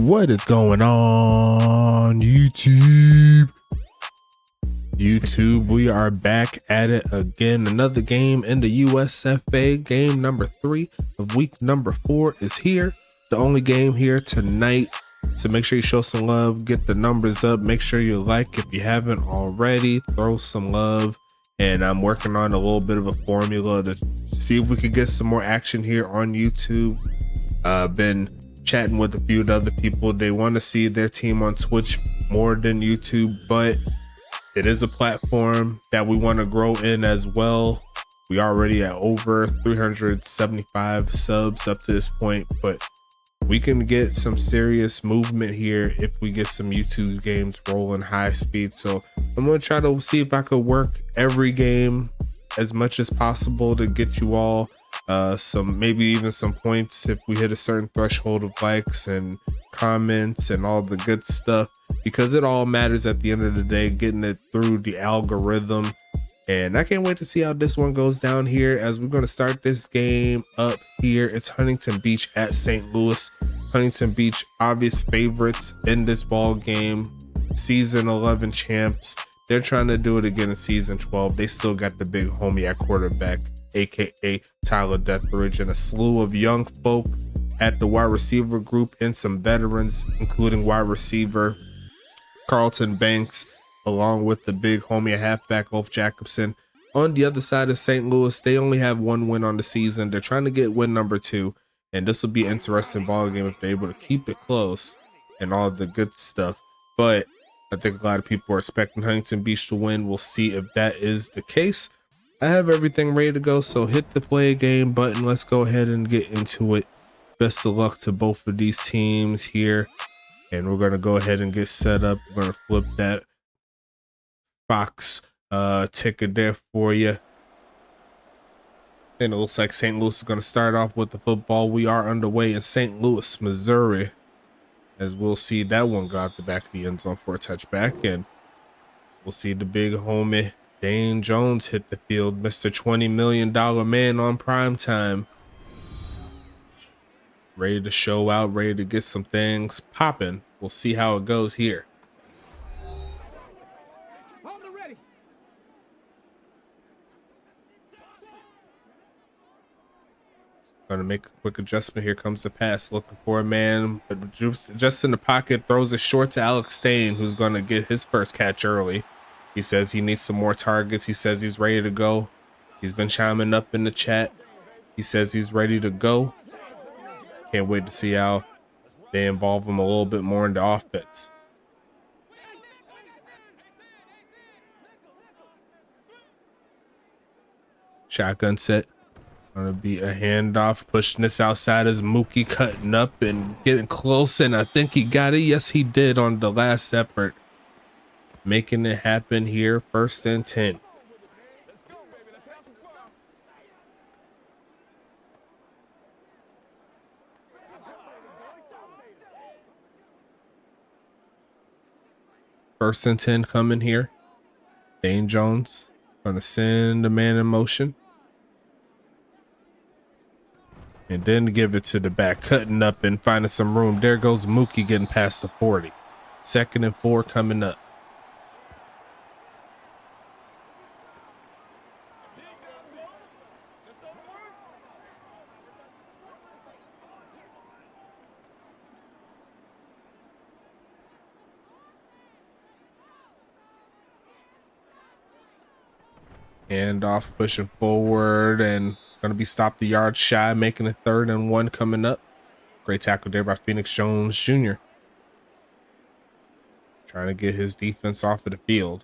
What is going on, YouTube? We are back at it again. Another game in the USFA. Game number 3 of week number 4 is here. The only game here tonight. So make sure you show some love, get the numbers up, make sure you like if you haven't already, throw some love. And I'm working on a little bit of a formula to see if we could get some more action here on YouTube. Been chatting with a few other people. They want to see their team on Twitch more than YouTube, but it is a platform that we want to grow in as well. We already at over 375 subs up to this point, but we can get some serious movement here if we get some YouTube games rolling high speed. So I'm going to try to see if I could work every game as much as possible to get you all some, maybe even some points if we hit a certain threshold of likes and comments and all the good stuff, because it all matters at the end of the day, getting it through the algorithm. And I can't wait to see how this one goes down here as we're going to start this game up here. It's Huntington Beach at St. Louis. Huntington Beach, obvious favorites in this ball game. Season 11 champs. They're trying to do it again in season 12. They still got the big homie at quarterback, aka Tyler Deathridge, and a slew of young folk at the wide receiver group and some veterans, including wide receiver Carlton Banks, along with the big homie at halfback Ulf Jacobson. On the other side of St. Louis, they only have one win on the season. They're trying to get win number 2, and this will be an interesting ball game if they're able to keep it close and all the good stuff. But I think a lot of people are expecting Huntington Beach to win. We'll see if that is the case. I have everything ready to go, so hit the play game button. Let's go ahead and get into it. Best of luck to both of these teams here, and we're going to go ahead and get set up. We're going to flip that box ticket there for you. And it looks like St. Louis is going to start off with the football. We are underway in St. Louis, Missouri, as we'll see that one go out the back of the end zone for a touchback, and we'll see the big homie Dane Jones hit the field, Mr. $20 million man on prime time. Ready to show out, ready to get some things popping. We'll see how it goes here. Gonna make a quick adjustment. Here comes the pass, looking for a man just in the pocket, throws it short to Alex Stain, who's gonna get his first catch early. He says he needs some more targets. He says he's ready to go. He's been chiming up in the chat. He says he's ready to go. Can't wait to see how they involve him a little bit more in the offense. Shotgun set. Gonna be a handoff, pushing this outside as Mookie cutting up and getting close, and I think he got it. Yes, he did on the last effort. Making it happen here, 1st and 10. First and 10 coming here. Dane Jones gonna send a man in motion. And then give it to the back, cutting up and finding some room. There goes Mookie getting past the 40. 2nd and 4 coming up. And off, pushing forward, and going to be stopped the yard shy, making a 3rd and 1 coming up. Great tackle there by Phoenix Jones Jr. Trying to get his defense off of the field.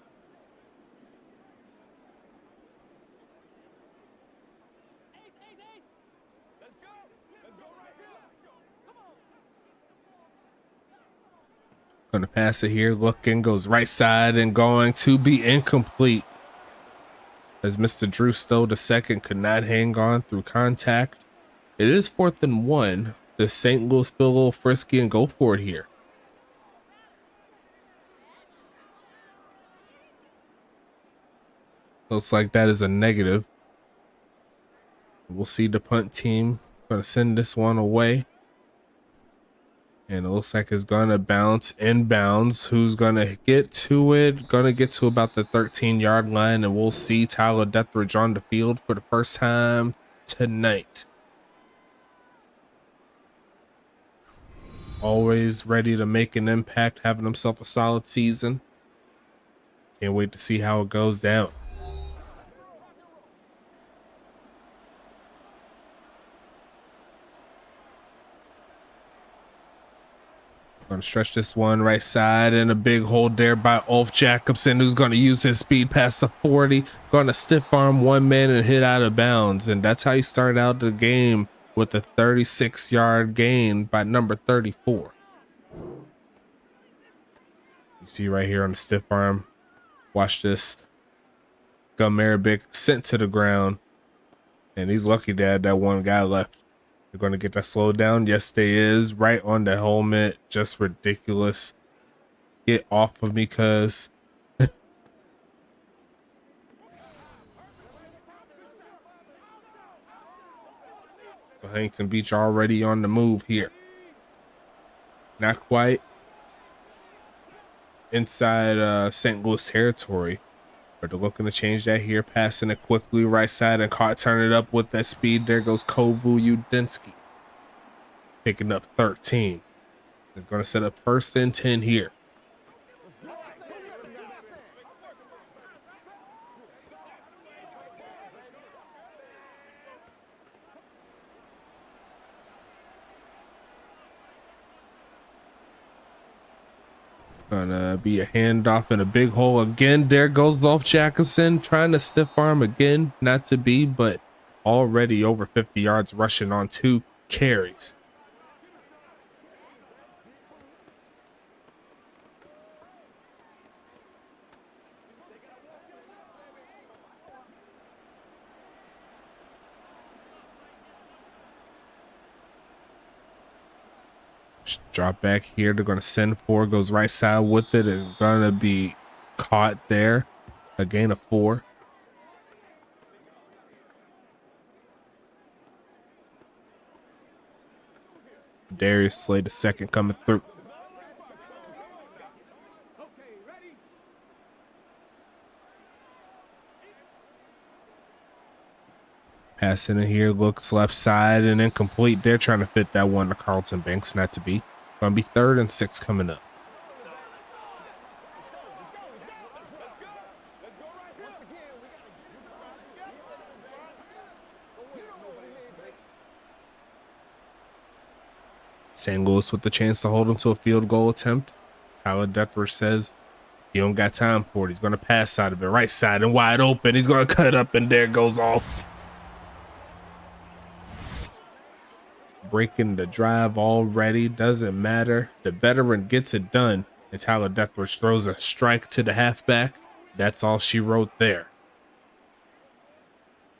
Going to pass it here, looking, goes right side and going to be incomplete, as Mr. Drew Stowe II could not hang on through contact. It is 4th and 1. Does St. Louis feel a little frisky and go for it here? Looks like that is a negative. We'll see the punt team going to send this one away. And it looks like it's gonna bounce inbounds. Who's gonna get to it? Gonna get to about the 13-yard line, and we'll see Tyler Deathridge on the field for the first time tonight. Always ready to make an impact, having himself a solid season. Can't wait to see how it goes down. Gonna stretch this one right side, and a big hold there by Ulf Jacobson, who's gonna use his speed past the 40. Gonna stiff arm one man and hit out of bounds. And that's how you start out the game, with a 36-yard gain by number 34. You see right here on the stiff arm. Watch this. Gumarabic sent to the ground. And he's lucky that that one guy left. They're going to get that slowed down. Yes, they is. Right on the helmet. Just ridiculous. Get off of me, cuz. Huntington Beach already on the move here. Not quite inside St. Louis territory, but they're looking to change that here. Passing it quickly right side and caught, turn it up with that speed. There goes Kovu Udinsky. Picking up 13. It's going to set up 1st and 10 here. Gonna be a handoff in a big hole again. There goes Dolph Jacobson trying to stiff arm again. Not to be, but already over 50 yards rushing on 2 carries. Drop back here. They're going to send 4. Goes right side with it. And going to be caught there. A gain of 4. Darius Slade the second coming through. Passing it here. Looks left side and incomplete. They're trying to fit that one to Carlton Banks. Not to be. Going to be 3rd and 6 coming up. St. Louis with the chance to hold him to a field goal attempt. Tyler Deathridge says he don't got time for it. He's going to pass out of it. Right side and wide open. He's going to cut up, and there goes off. Breaking the drive already. Doesn't matter. The veteran gets it done, and Tyler Deathridge throws a strike to the halfback. That's all she wrote there.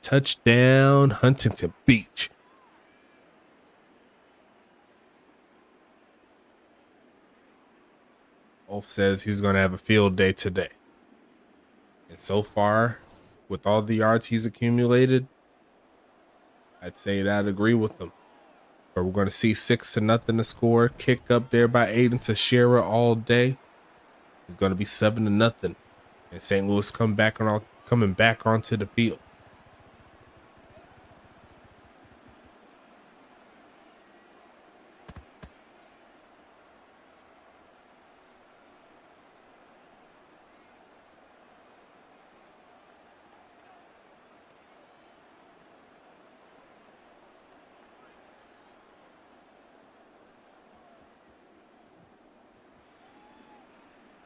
Touchdown, Huntington Beach. Wolf says he's going to have a field day today. And so far, with all the yards he's accumulated, I'd say that I'd agree with them. But we're going to see 6-0 to score. Kick up there by Aiden Teixeira all day. It's going to be 7-0. And St. Louis coming back onto the field.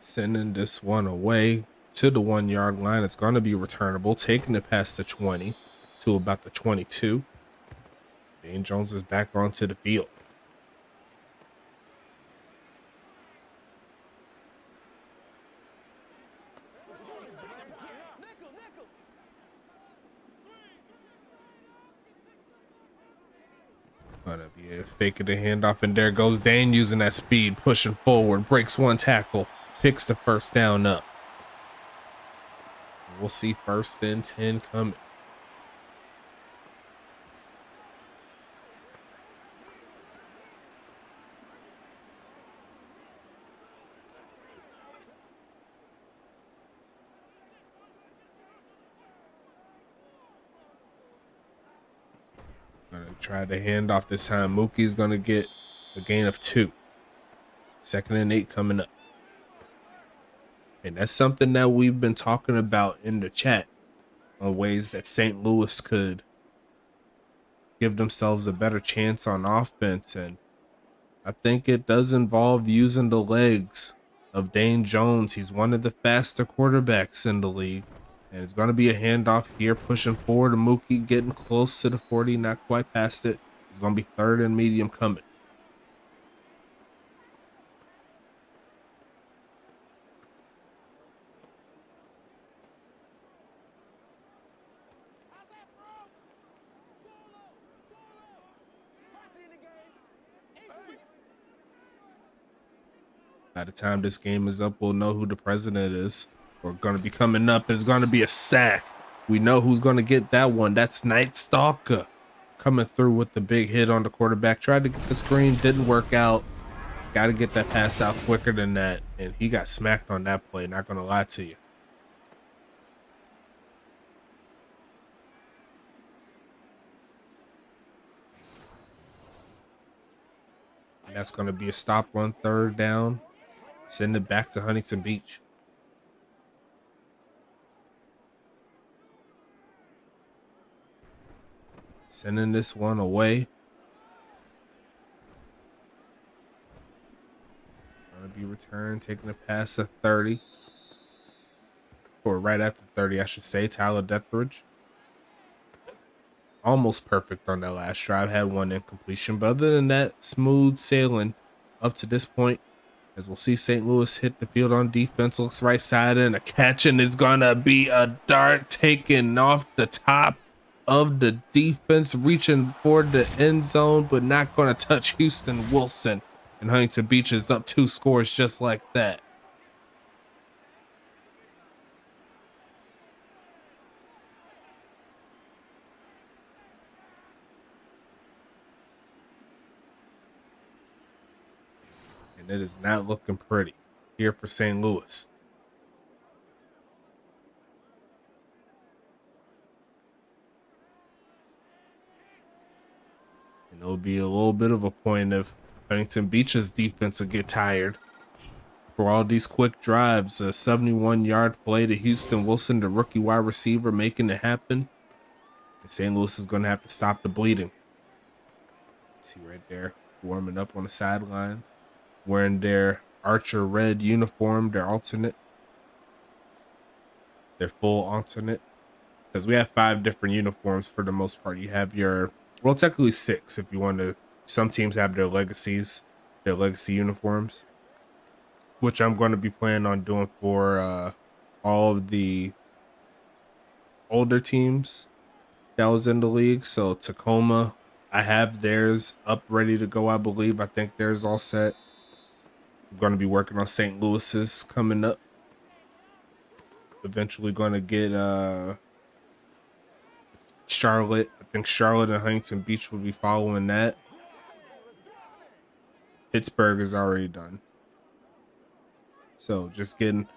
Sending this one away to the 1-yard line. It's going to be returnable. Taking it past the 20 to about the 22. Dane Jones is back onto the field. Gonna be a fake of the handoff, and there goes Dane using that speed, pushing forward, breaks one tackle, picks the first down up. We'll see 1st and 10 coming. Try to hand off this time. Mookie's going to get a gain of 2. 2nd and 8 coming up. And that's something that we've been talking about in the chat on ways that St. Louis could give themselves a better chance on offense. And I think it does involve using the legs of Dane Jones. He's one of the faster quarterbacks in the league. And it's going to be a handoff here, pushing forward to Mookie, getting close to the 40, not quite past it. It's going to be 3rd and medium coming. By the time this game is up, we'll know who the president is. Or going to be coming up is going to be a sack. We know who's going to get that one. That's Night Stalker coming through with the big hit on the quarterback. Tried to get the screen, didn't work out. Got to get that pass out quicker than that. And he got smacked on that play, not going to lie to you. And that's going to be a stop run, 3rd down. Send it back to Huntington Beach. Sending this one away. Going to be returned, taking a pass at 30. Or right after 30, I should say. Tyler Deathridge. Almost perfect on that last drive. Had one incompletion. But other than that, smooth sailing up to this point. As we'll see St. Louis hit the field on defense. Looks right side and a catch. And it's going to be a dart taken off the top of the defense. Reaching for the end zone. But not going to touch Houston Wilson. And Huntington Beach is up 2 scores just like that. And it is not looking pretty here for St. Louis. And it'll be a little bit of a point if Huntington Beach's defense will get tired. For all these quick drives, a 71-yard play to Houston Wilson, the rookie wide receiver, making it happen. And St. Louis is going to have to stop the bleeding. See right there, warming up on the sidelines, wearing their Archer red uniform, their alternate, their full alternate. Because we have 5 different uniforms for the most part. You have your, well, technically 6 if you want to. Some teams have their legacies, their legacy uniforms, which I'm going to be planning on doing for all of the older teams that was in the league. So Tacoma, I have theirs up ready to go, I believe. I think theirs all set. I'm going to be working on St. Louis's coming up. Eventually going to get Charlotte. I think Charlotte and Huntington Beach will be following that. Pittsburgh is already done. So just getting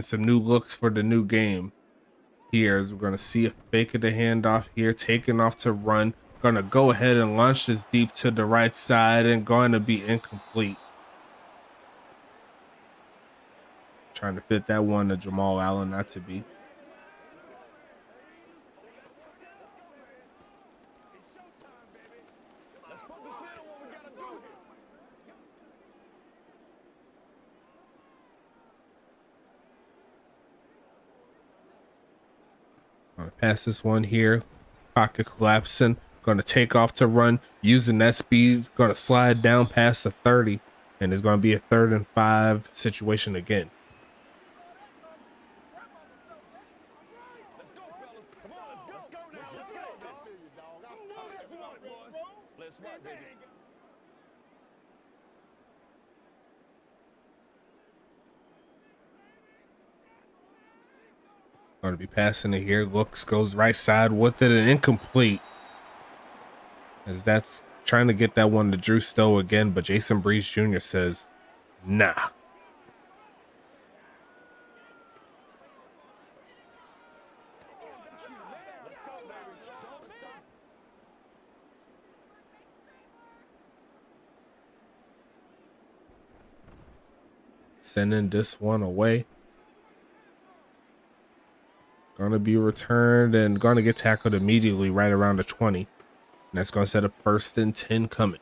some new looks for the new game here, as we're going to see a fake of the handoff here, taking off to run. Going to go ahead and launch this deep to the right side and going to be incomplete. Trying to fit that one to Jamal Allen, not to be. Gonna pass this one here. Pocket collapsing. Gonna take off to run. Using that speed. Gonna slide down past the 30. And it's gonna be a 3rd and 5 situation again. Going to be passing it here. Looks, goes right side with it, and incomplete. As that's trying to get that one to Drew Stowe again, but Jason Breeze Jr. says, nah. sending this one away. Gonna be returned and gonna get tackled immediately right around the 20. And that's gonna set up 1st and 10 coming.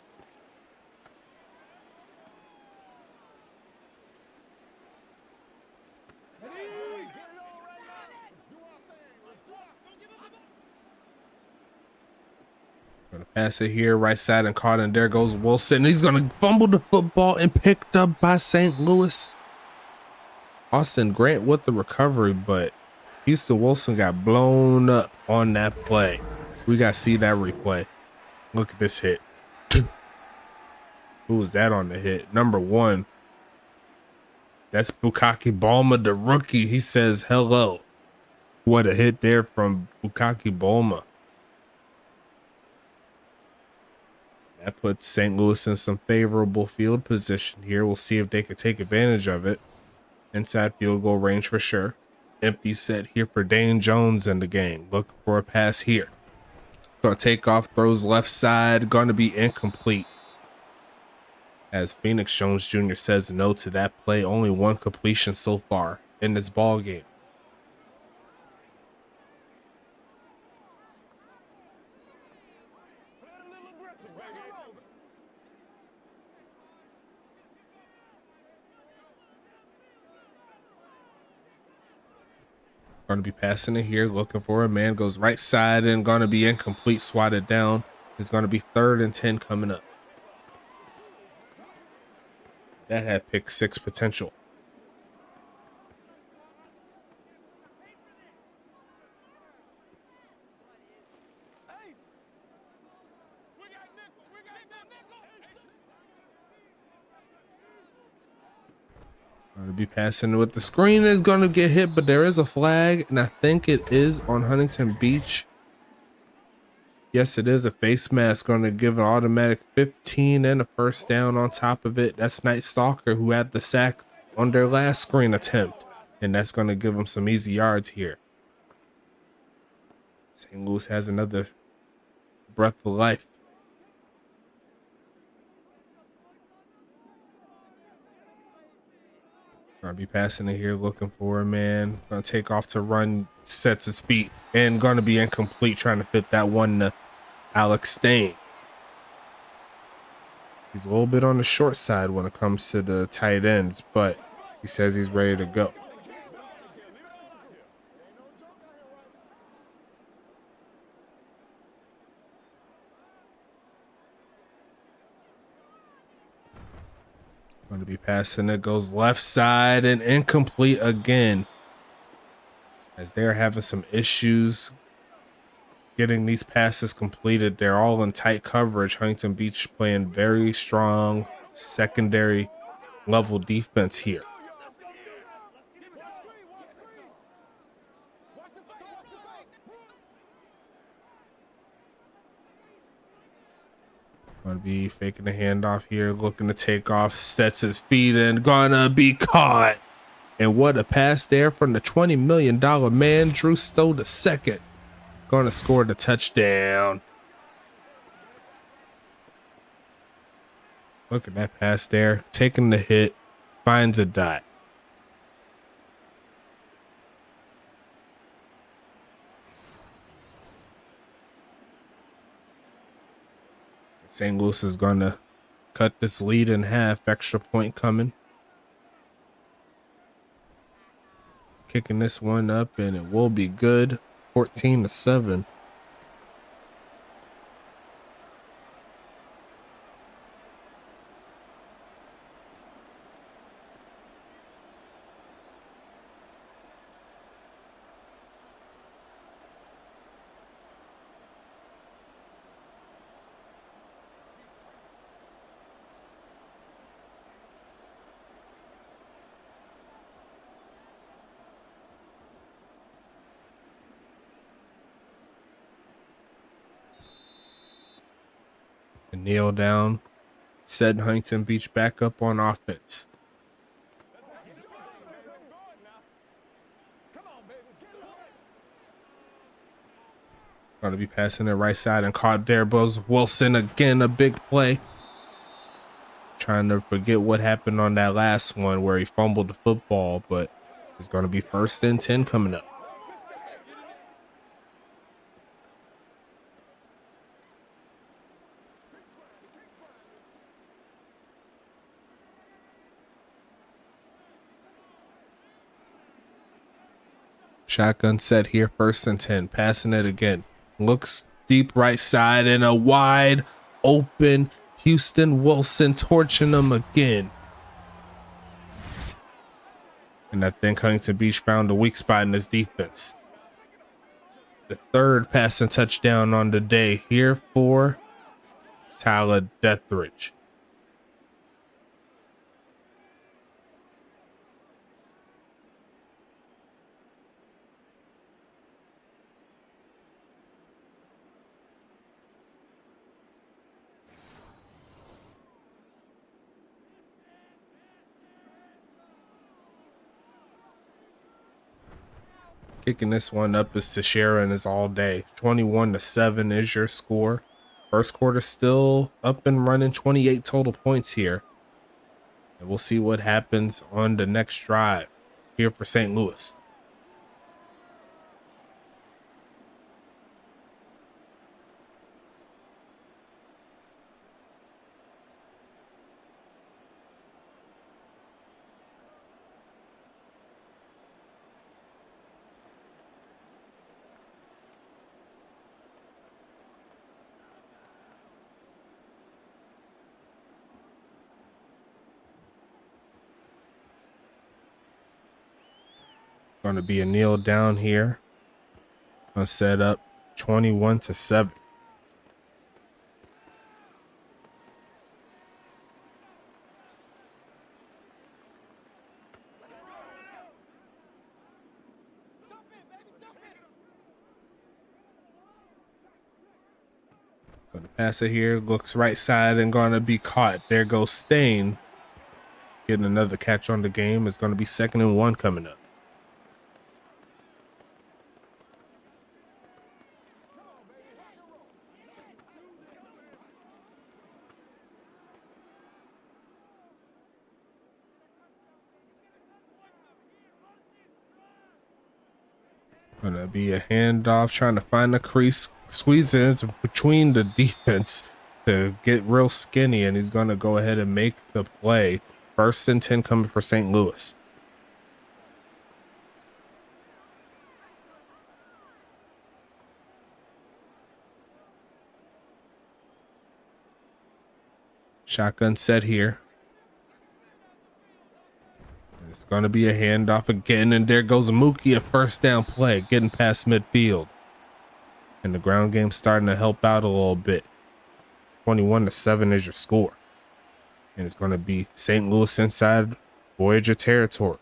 Gonna pass it here, right side and caught, and there goes Wilson. He's gonna fumble the football and picked up by St. Louis. Austin Grant with the recovery, but Houston Wilson got blown up on that play. We gotta see that replay. Look at this hit. Who was that on the hit? Number 1. That's Bukaki Balma, the rookie. He says hello. What a hit there from Bukaki Balma. That puts St. Louis in some favorable field position here. We'll see if they can take advantage of it. Inside field goal range for sure. Empty set here for Dane Jones in the game. Looking for a pass here. Gonna take off, throws left side. Gonna be incomplete. As Phoenix Jones Jr. says no to that play. Only 1 completion so far in this ball game. Going to be passing it here, looking for a man, goes right side and going to be incomplete, swatted down. It's going to be 3rd and 10 coming up. That had pick 6 potential. Going to be passing with the screen is going to get hit, but there is a flag, and I think it is on Huntington Beach. Yes, it is a face mask. Going to give an automatic 15 and a 1st down on top of it. That's Night Stalker, who had the sack on their last screen attempt, and that's going to give them some easy yards here. St. Louis has another breath of life. Gonna be passing it here, looking for a man. Gonna take off to run, sets his feet, and gonna be incomplete, trying to fit that one to Alex Stain. He's a little bit on the short side when it comes to the tight ends, but he says he's ready to go. Going to be passing it, goes left side and incomplete again, as they're having some issues getting these passes completed. They're all in tight coverage. Huntington Beach playing very strong secondary level defense here. Gonna be faking the handoff here, looking to take off, sets his feet and gonna be caught. And what a pass there from the $20 million man, Drew Stowe II. Gonna score the touchdown. Look at that pass there, taking the hit, finds a dot. St. Louis is going to cut this lead in half. Extra point coming. Kicking this one up, and it will be good. 14-7. Kneel down, set Huntington Beach back up on offense. Going to be passing it right side and caught there. Buzz Wilson again, a big play. trying to forget what happened on that last one where he fumbled the football, but it's going to be 1st and 10 coming up. Shotgun set here, 1st and 10, passing it again. Looks deep right side and a wide open Houston Wilson torching them again. And I think Huntington Beach found a weak spot in this defense. The 3rd passing touchdown on the day here for Tyler Deathridge. Kicking this one up is to Sharon is all day. 21-7 is your score. First quarter still up and running, 28 total points here. And we'll see what happens on the next drive here for St. Louis. Going to be a kneel down here. Going to set up 21-7. Going to pass it here. Looks right side and going to be caught. There goes Stain. Getting another catch on the game. It's going to be 2nd and 1 coming up. Gonna be a handoff, trying to find the crease, squeeze in between the defense to get real skinny, and he's gonna go ahead and make the play. 1st and 10 coming for St. Louis. Shotgun set here. It's going to be a handoff again, and there goes Mookie, a 1st down play, getting past midfield. And the ground game starting to help out a little bit. 21-7 is your score. And it's going to be St. Louis inside Voyager territory.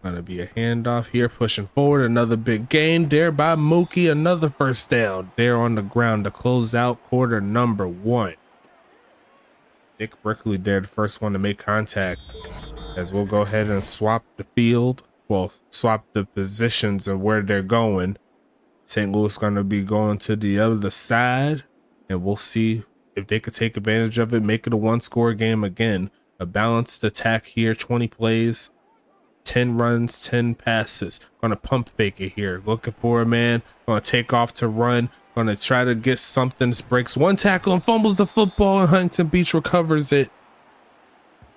Gonna be a handoff here, pushing forward. Another big gain there by Mookie. Another 1st down there on the ground to close out quarter number 1. Dick Brickley there, the first one to make contact, as we'll go ahead and swap the field. Well, swap the positions of where they're going. St. Louis gonna be going to the other side, and we'll see if they could take advantage of it, make it a 1-score game again. A balanced attack here, 20 plays. 10 runs, 10 passes. Gonna pump fake it here. Looking for a man. Gonna take off to run. Gonna try to get something. Breaks 1 tackle and fumbles the football, and Huntington Beach recovers it.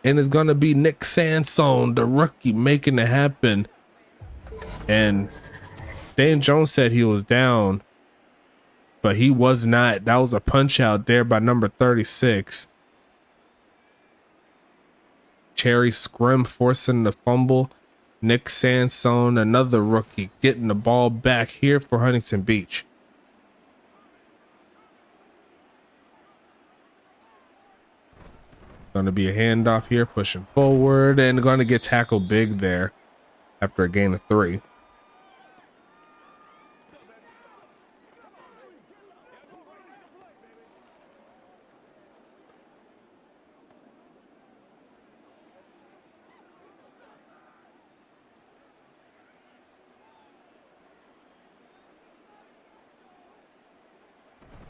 And it's gonna be Nick Sansone, the rookie, making it happen. And Dan Jones said he was down, but he was not. That was a punch out there by number 36. Cherry Scrim forcing the fumble. Nick Sansone, another rookie, getting the ball back here for Huntington Beach. Going to be a handoff here, pushing forward, and going to get tackled big there after a gain of 3.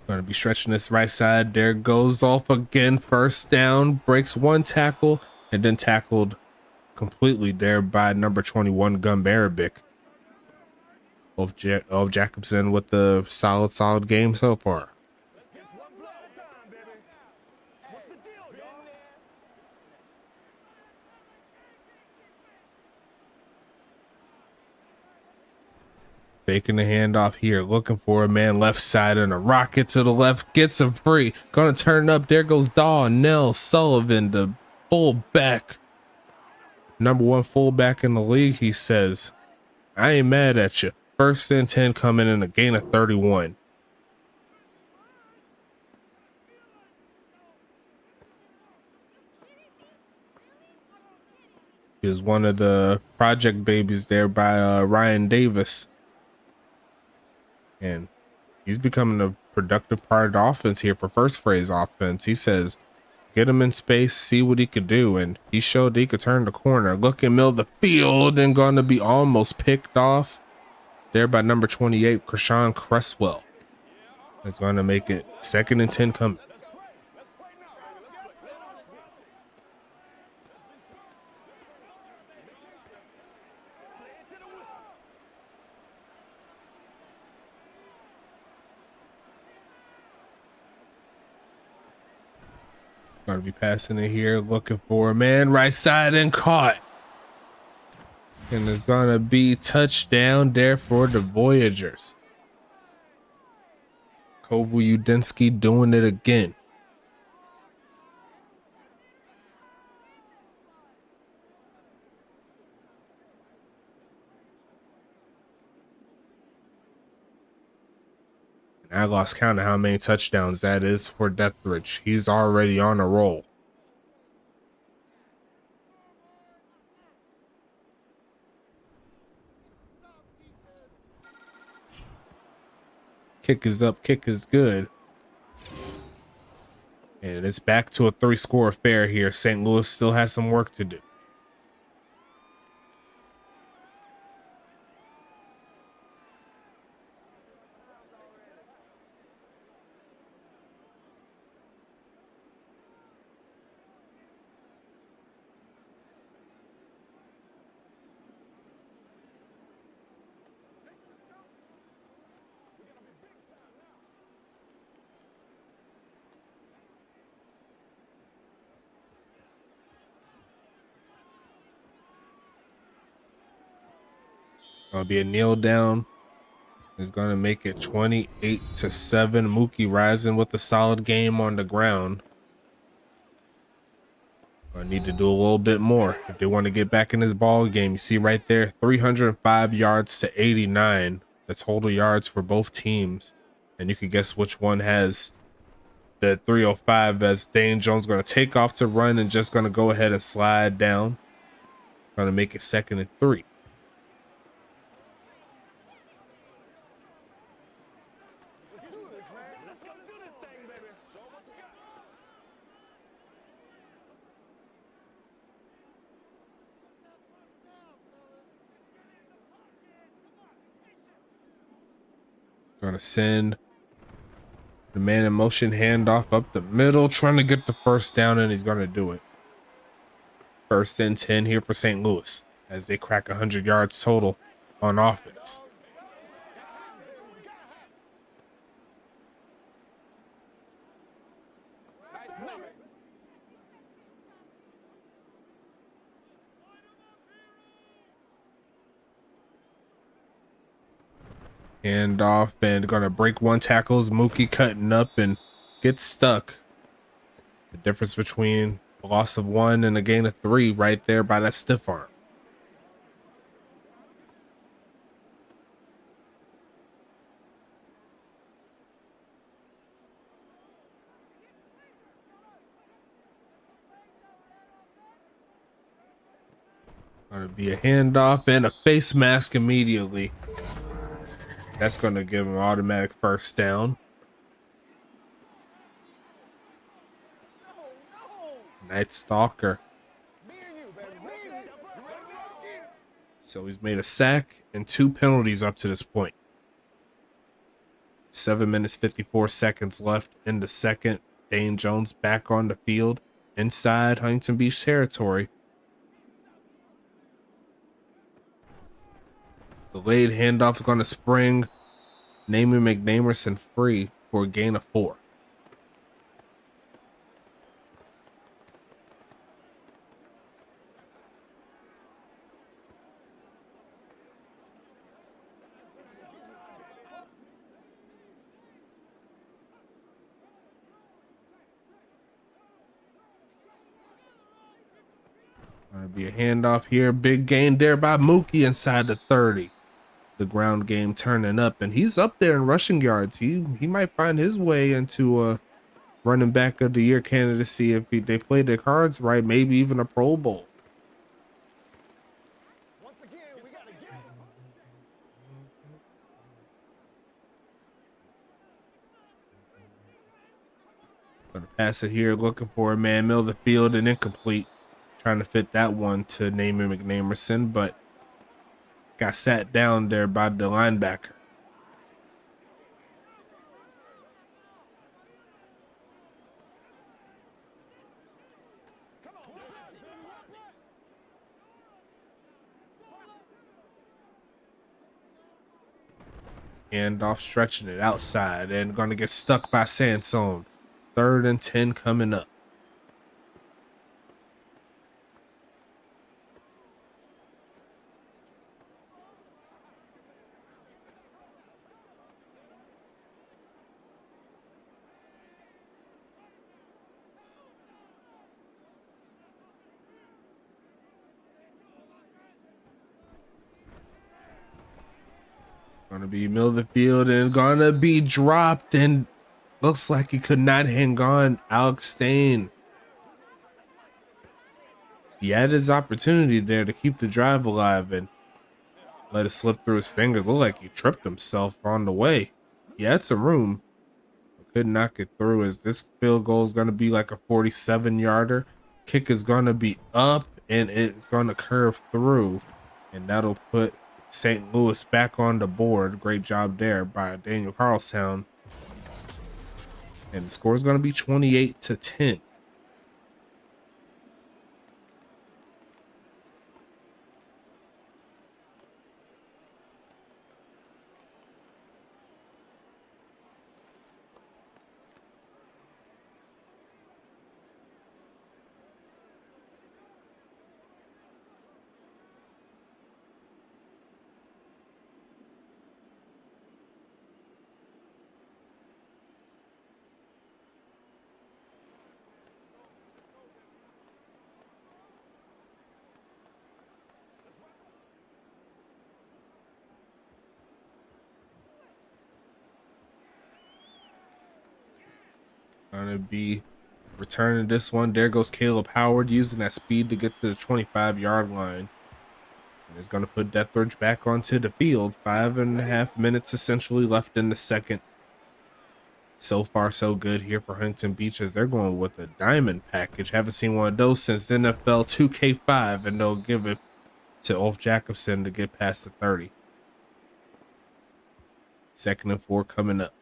Gonna be stretching this right side. There goes off again. First down. Breaks one tackle and then tackled completely there by number 21 Gumb Arabic. Of Jacobson with the solid game so far. Faking the handoff here, looking for a man left side and a rocket to the left, gets him free. Gonna turn up. There goes Darnell Sullivan, the fullback. Number 1 fullback in the league, he says. I ain't mad at you. First and 10 coming in, a gain of 31. He was one of the project babies there by Ryan Davis. And he's becoming a productive part of the offense here for First Phrase offense. He says, get him in space, see what he could do. And he showed he could turn the corner. Looking middle of the field and going to be almost picked off there by number 28, Krishan Cresswell. That's going to make it 2nd and 10 coming. Going to be passing it here, looking for a man right side and caught. And it's going to be touchdown there for the Voyagers. Kovu Udinsky doing it again. I lost count of how many touchdowns that is for Deathbridge. He's already on a roll. Kick is up, kick is good. And it's back to a 3-score affair here. St. Louis still has some work to do. Gonna be a kneel down. Is gonna make it 28-7. Mookie rising with a solid game on the ground. I need to do a little bit more if they want to get back in this ball game. You see right there, 305 yards to 89. The total yards for both teams, and you can guess which one has the 305. As Dane Jones going to take off to run and just going to go ahead and slide down. Going to make it 2nd and 3. Going to send the man in motion handoff up the middle, trying to get the first down, and he's going to do it. 1st and 10 here for St. Louis as they crack 100 yards total on offense. Hand off and gonna break one tackles. Mookie cutting up and gets stuck. The difference between a loss of 1 and a gain of 3 right there by that stiff arm. Gonna be a handoff and a face mask immediately. That's going to give him an automatic first down. Night Stalker. So he's made a sack and 2 penalties up to this point. 7 minutes 54 seconds left in the second. Dane Jones back on the field inside Huntington Beach territory. The late handoff is going to spring Namie McNamerson free for a gain of 4. Going to be a handoff here. Big gain there by Mookie inside the 30. The ground game turning up, and he's up there in rushing yards. He might find his way into a running back of the year candidacy if they play their cards right, maybe even a Pro Bowl. Once again, we gotta get him. Gonna pass it here, looking for a man, middle of the field and incomplete. Trying to fit that one to Namie McNamerson, but got sat down there by the linebacker. Handoff, stretching it outside and going to get stuck by Sansone. 3rd and 10 coming up. Gonna be middle of the field and gonna be dropped, and looks like he could not hang on. Alex Stain. He had his opportunity there to keep the drive alive and let it slip through his fingers. Looked like he tripped himself on the way. He had some room, but couldn't knock it through. As this field goal is gonna be like a 47-yarder. Kick is gonna be up and it's gonna curve through, and that'll put St. Louis back on the board. Great job there by Daniel Carlstown. And the score is going to be 28-10. Gonna be returning this one. There goes Caleb Howard using that speed to get to the 25-yard line. And is going to put Deathridge back onto the field. 5.5 minutes essentially left in the second. So far, so good here for Huntington Beach as they're going with a diamond package. Haven't seen one of those since NFL 2K5, and they'll give it to Ulf Jacobson to get past the 30. 2nd and 4 coming up.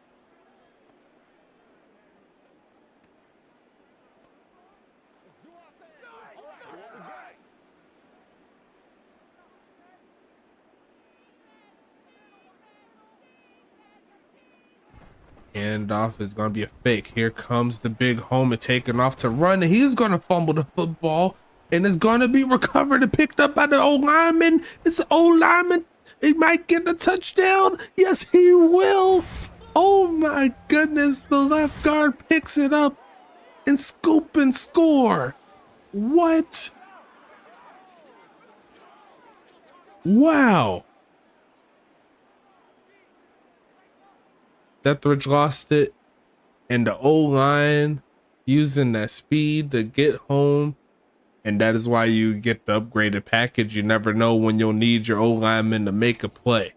Handoff is going to be a fake. Here comes the big home and taking off to run. And he's going to fumble the football. And it's going to be recovered and picked up by the O-lineman. It's the O-lineman. He might get the touchdown. Yes, he will. Oh, my goodness. The left guard picks it up and scoop and score. What? Wow. Deathridge lost it, and the O-line using that speed to get home, and that is why you get the upgraded package. You never know when you'll need your O-lineman to make a play.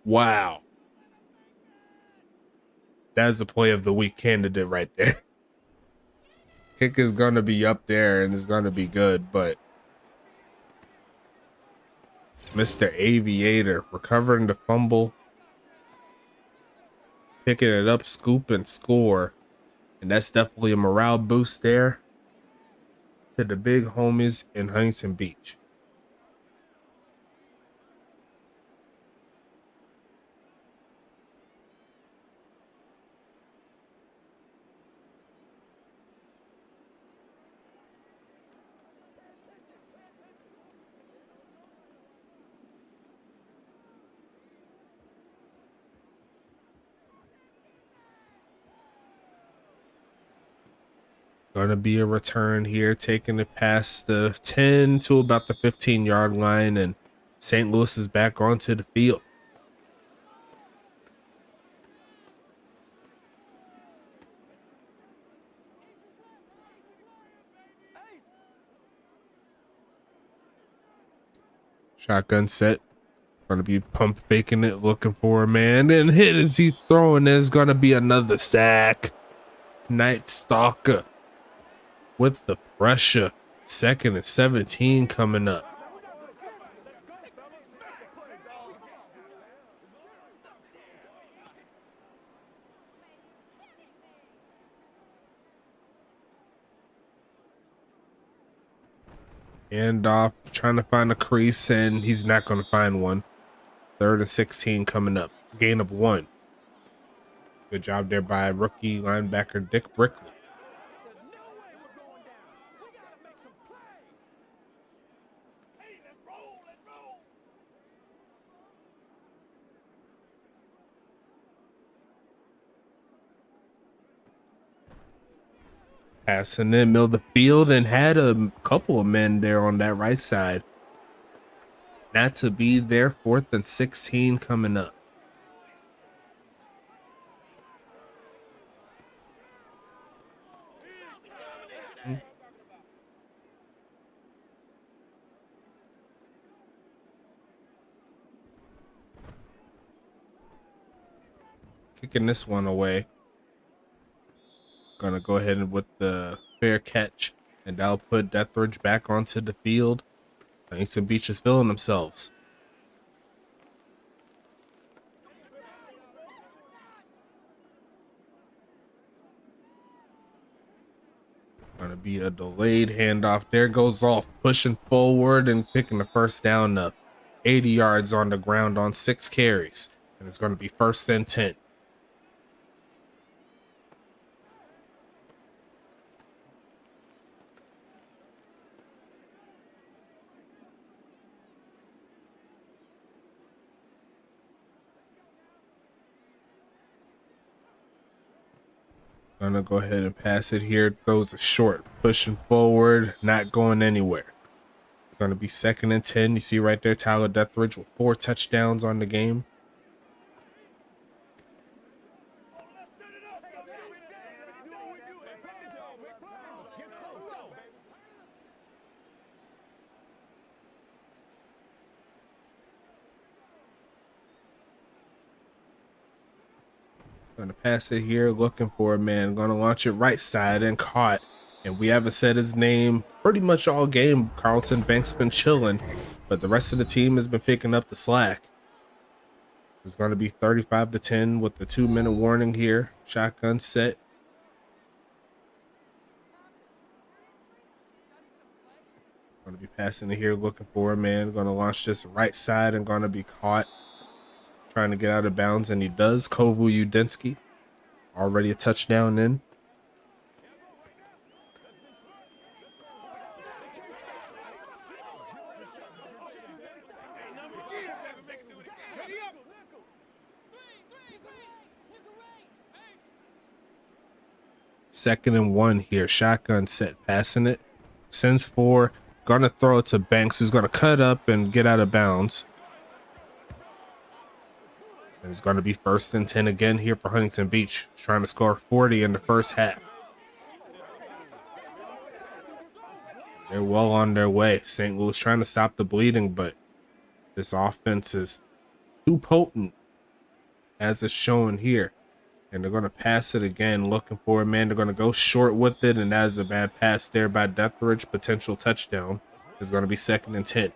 Wow. That's a play of the week candidate right there. Kick is going to be up there, and it's going to be good, but Mr. Aviator recovering the fumble. picking it up, scoop, and score. And that's definitely a morale boost there to the big homies in Huntington Beach. Gonna be a return here, taking it past the 10 to about the 15-yard line, and St. Louis is back onto the field. Shotgun set. Gonna be pump faking it, looking for a man, and hit as he throwing. There's gonna be another sack. Night Stalker with the pressure. 2nd and 17 coming up. And off, trying to find a crease, and he's not going to find one. 3rd and 16 coming up. Gain of 1. Good job there by rookie linebacker Dick Brickley. Passing in middle of the field, and had a couple of men there on that right side. Not to be there. 4th and 16 coming up. Kicking this one away. Gonna go ahead and with the fair catch, and that'll put Deathridge back onto the field. Huntington Beach is feeling themselves. Gonna be a delayed handoff. There goes off, pushing forward and picking the first down up. 80 yards on the ground on 6 carries. And it's gonna be 1st and 10. Gonna go ahead and pass it here. Throws a short, pushing forward, not going anywhere. It's gonna be 2nd and 10. You see right there, Tyler Deathridge with 4 touchdowns on the game. Gonna pass it here, looking for a man. Gonna launch it right side and caught. And we haven't said his name pretty much all game. Carlton Banks been chilling, but the rest of the team has been picking up the slack. It's gonna be 35 to 10 with the 2-minute warning here. Shotgun set. Gonna be passing it here, looking for a man. Gonna launch this right side and gonna be caught. Trying to get out of bounds, and he does. Kovu Udinski already a touchdown in. Second and 1 here. Shotgun set, passing it. Sends 4. Gonna throw it to Banks, who's gonna cut up and get out of bounds. And it's going to be 1st and 10 again here for Huntington Beach, trying to score 40 in the first half. They're well on their way. St. Louis trying to stop the bleeding, but this offense is too potent, as it's shown here. And they're going to pass it again, looking for a man. They're going to go short with it, and that is a bad pass there by Deathridge. Potential touchdown. Is going to be 2nd and 10.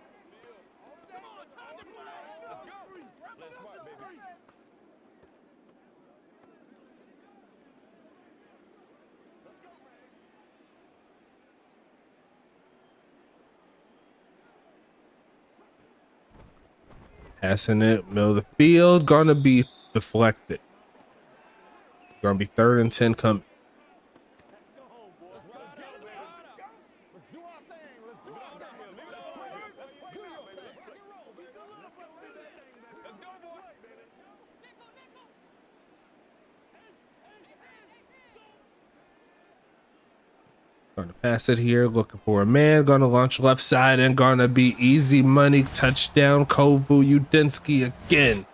Passing it, middle of the field, gonna be deflected. Gonna be 3rd and 10 coming. Let's do our thing. Let's do our thing. Do your thing. Let's go, boy. Gonna pass it here, looking for a man, gonna launch left side and gonna be easy money. Touchdown, Kovu Udinsky again.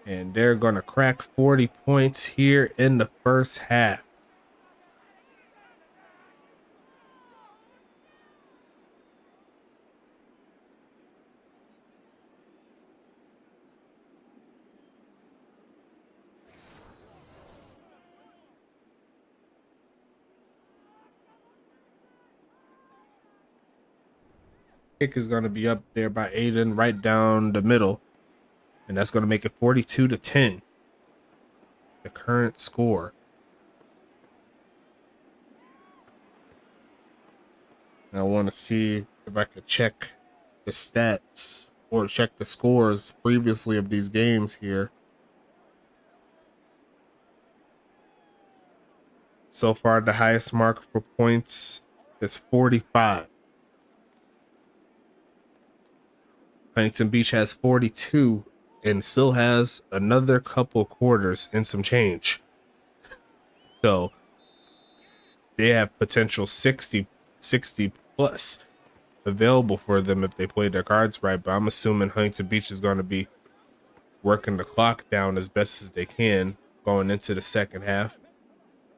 And they're gonna crack 40 points here in the first half. Kick is going to be up there by Aiden right down the middle, and that's going to make it 42-10, the current score. I want to see if I could check the stats or check the scores previously of these games here. So far, the highest mark for points is 45. Huntington Beach has 42 and still has another couple quarters and some change. So they have potential 60 plus available for them if they play their cards right. But I'm assuming Huntington Beach is going to be working the clock down as best as they can going into the second half.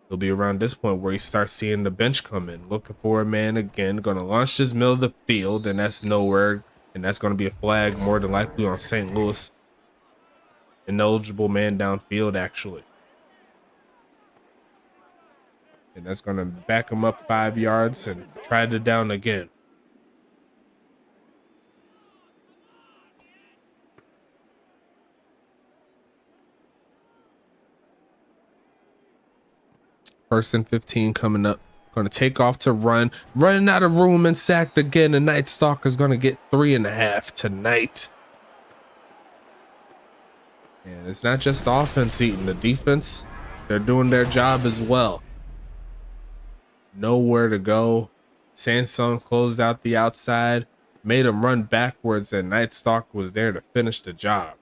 It'll be around this point where you start seeing the bench come in, looking for a man again, going to launch this middle of the field, and that's nowhere. And that's going to be a flag more than likely on St. Louis. An eligible man downfield, actually. And that's going to back him up 5 yards and try it down again. First and 15 coming up. Going to take off to run. Running out of room and sacked again. The Night Stalker's going to get 3.5 tonight. And it's not just the offense eating. The defense, they're doing their job as well. Nowhere to go. Sansone closed out the outside. Made him run backwards. And Night Stalker was there to finish the job.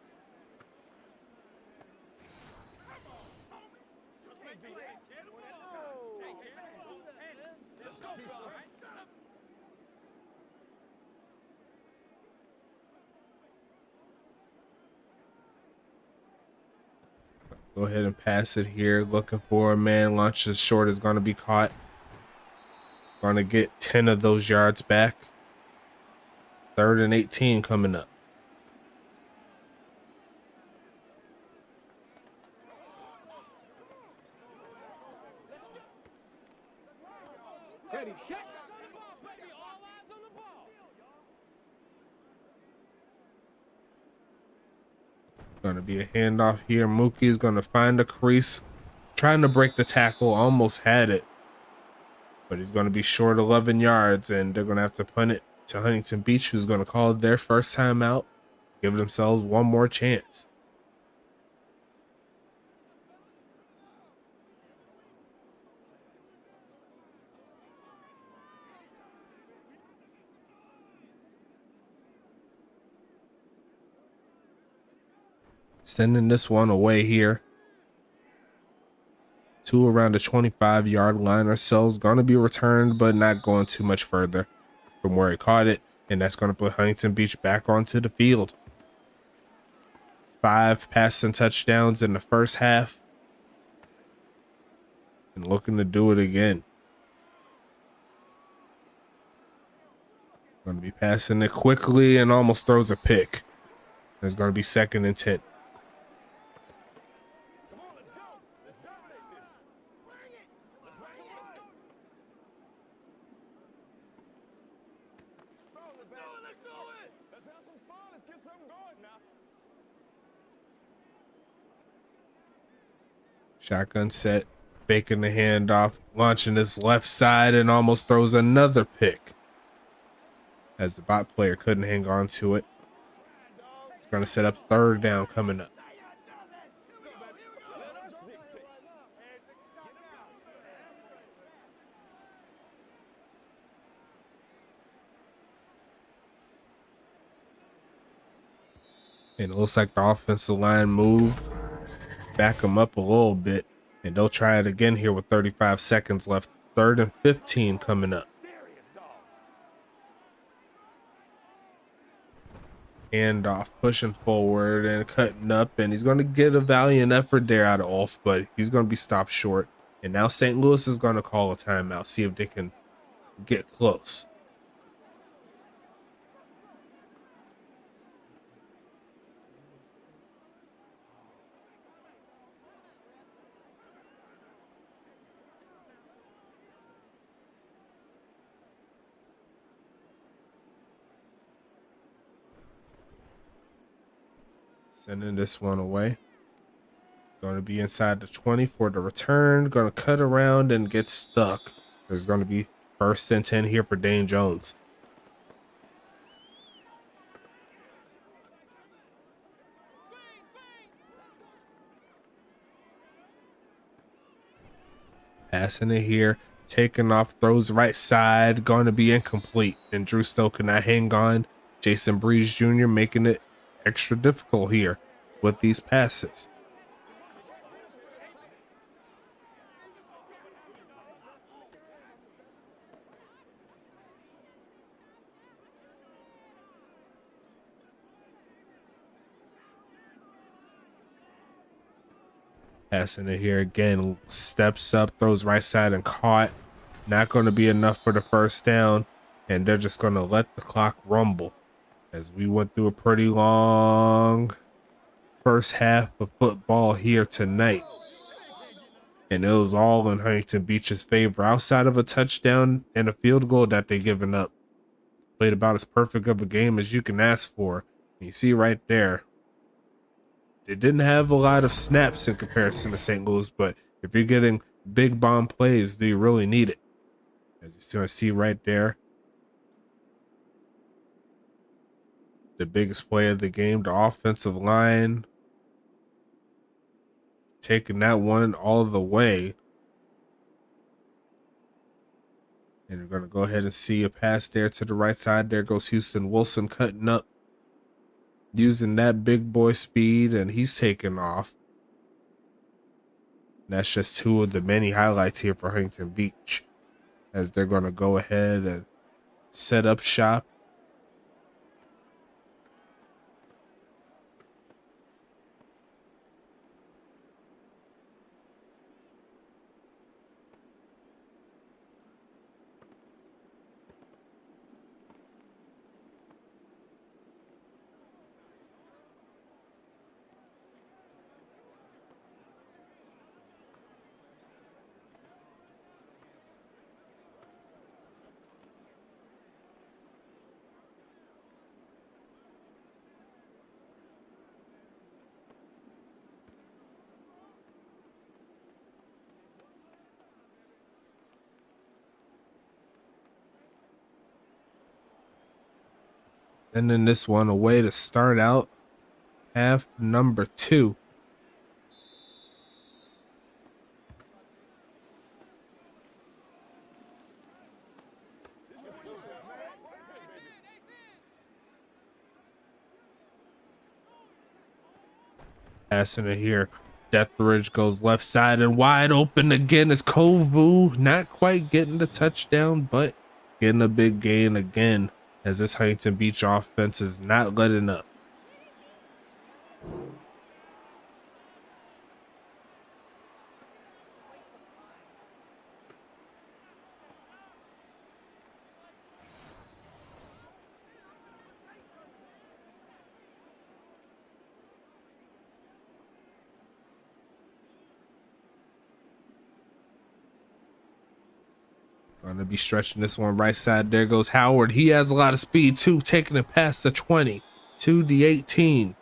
Go ahead and pass it here. Looking for a man. Launches short is going to be caught. Going to get 10 of those yards back. 3rd and 18 coming up. Ready, check. Going to be a handoff here. Mookie's going to find a crease. Trying to break the tackle. Almost had it. But he's going to be short 11 yards. And they're going to have to punt it to Huntington Beach, who's going to call it their first time out. Give themselves one more chance. Sending this one away here. 2 around the 25-yard line or so is going to be returned, but not going too much further from where he caught it. And that's going to put Huntington Beach back onto the field. 5 passing touchdowns in the first half. And looking to do it again. Going to be passing it quickly and almost throws a pick. It's going to be 2nd and 10. Shotgun set, faking the handoff, Launching this left side and almost throws another pick. As the bot player couldn't hang on to it. It's going to set up third down coming up. And it looks like the offensive line moved. Back them up a little bit. And they'll try it again here with 35 seconds left. 3rd and 15 coming up. Handoff, pushing forward and cutting up. And he's going to get a valiant effort there out of off, but he's going to be stopped short. And now St. Louis is going to call a timeout. See if they can get close. Sending this one away. Going to be inside the 20 for the return. Going to cut around and get stuck. There's going to be 1st and 10 here for Dane Jones. Passing it here. Taking off, throws right side. Going to be incomplete. And Drew Stowe cannot hang on. Jason Breeze Jr. making it extra difficult here with these passes. Passing it here again, steps up, throws right side and caught. Not going to be enough for the 1st down, and they're just going to let the clock rumble as we went through a pretty long first half of football here tonight. And it was all in Huntington Beach's favor outside of a touchdown and a field goal that they given up. Played about as perfect of a game as you can ask for. And you see right there, they didn't have a lot of snaps in comparison to St. Louis, but if you're getting big bomb plays, do you really need it? As you're going to see right there, the biggest play of the game, the offensive line taking that one all the way. And we're going to go ahead and see a pass there to the right side. There goes Houston Wilson cutting up, using that big boy speed, and he's taking off. And that's just 2 of the many highlights here for Huntington Beach as they're going to go ahead and set up shop. And then this one away to start out half number 2. Passing it here. Deathridge goes left side and wide open again. Is Kovu not quite getting the touchdown, but getting a big gain again as this Huntington Beach offense is not letting up. Gonna be stretching this one right side. There goes Howard. He has a lot of speed too, taking it past the 20 to the 18.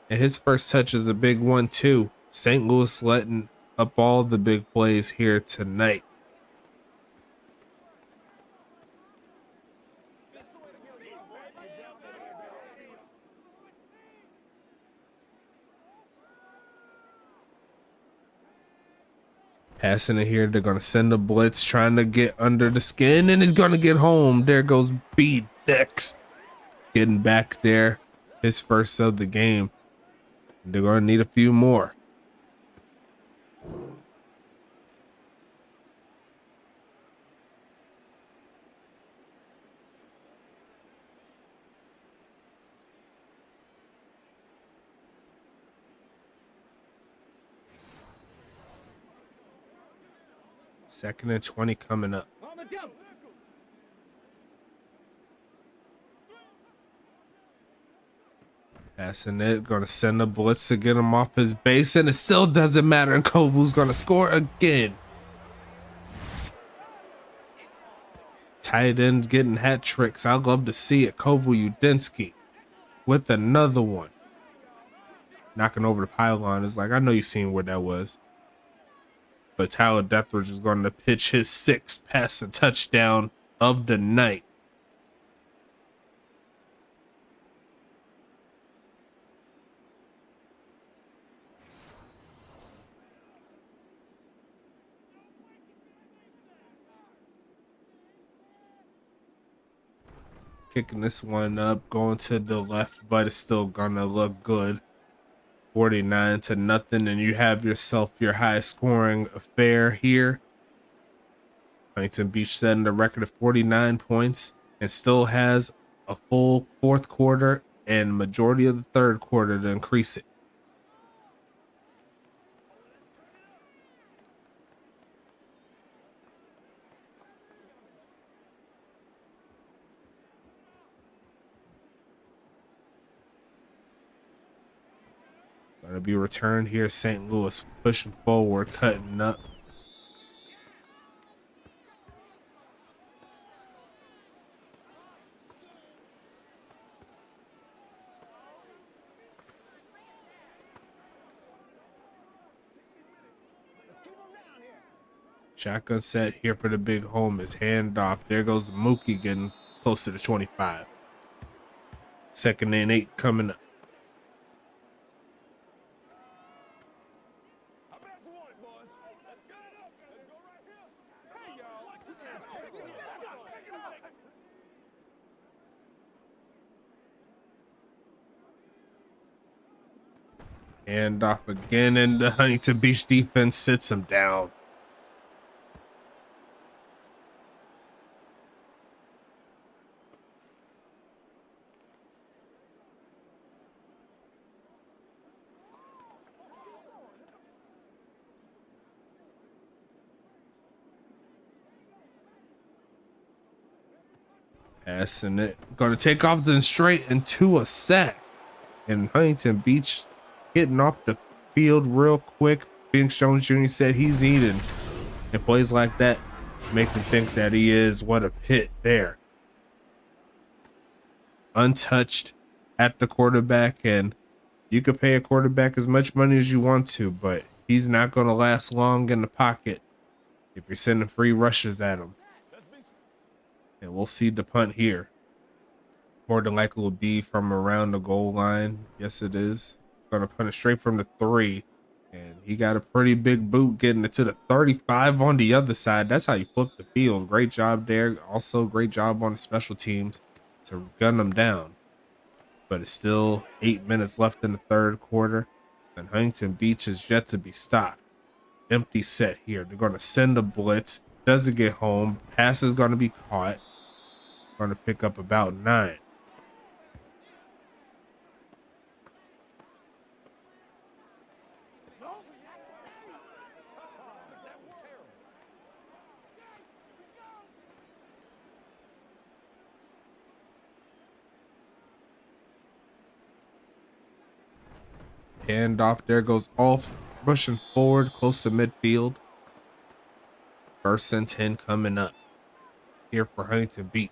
And his first touch is a big one too. St. Louis letting up all the big plays here tonight. Passing it here. They're going to send a blitz, trying to get under the skin, and he's going to get home. There goes B Dex getting back there. His first of the game. They're going to need a few more. Second and 20 coming up. Passing it, gonna send a blitz to get him off his base, and it still doesn't matter. And Kovu's gonna score again. Tight end getting hat tricks. I love to see it. Kovu Udinsky with another one. Knocking over the pylon. It's like, I know you seen where that was. But Tyler Dethridge is going to pitch his 6th passing touchdown of the night. Kicking this one up, going to the left, but it's still gonna look good. 49-0, and you have yourself your highest scoring affair here. Huntington Beach setting the record of 49 points and still has a full 4th quarter and majority of the 3rd quarter to increase it. Gonna be returned here. St. Louis pushing forward, cutting up. Shotgun set here for the big home is handoff. There goes Mookie getting close to the 25. 2nd and 8 coming up. Handoff again, and the Huntington Beach defense sits him down. Passing it. Going to take off then straight into a sack. And Huntington Beach getting off the field real quick. Phoenix Jones Jr. said he's eating. And plays like that make me think that he is. What a hit there. Untouched at the quarterback. And you could pay a quarterback as much money as you want to, but he's not going to last long in the pocket if you're sending free rushes at him. And we'll see the punt here. More than likely will be from around the goal line. Yes, it is. Going to punt it straight from the 3. And he got a pretty big boot getting it to the 35 on the other side. That's how you flip the field. Great job there. Also, great job on the special teams to gun them down. But it's still 8 minutes left in the 3rd quarter. And Huntington Beach is yet to be stopped. Empty set here. They're going to send a blitz. Doesn't get home. Pass is going to be caught. Going to pick up about 9. Handoff there goes off, pushing forward close to midfield. 1st and 10 coming up here for Huntington Beach.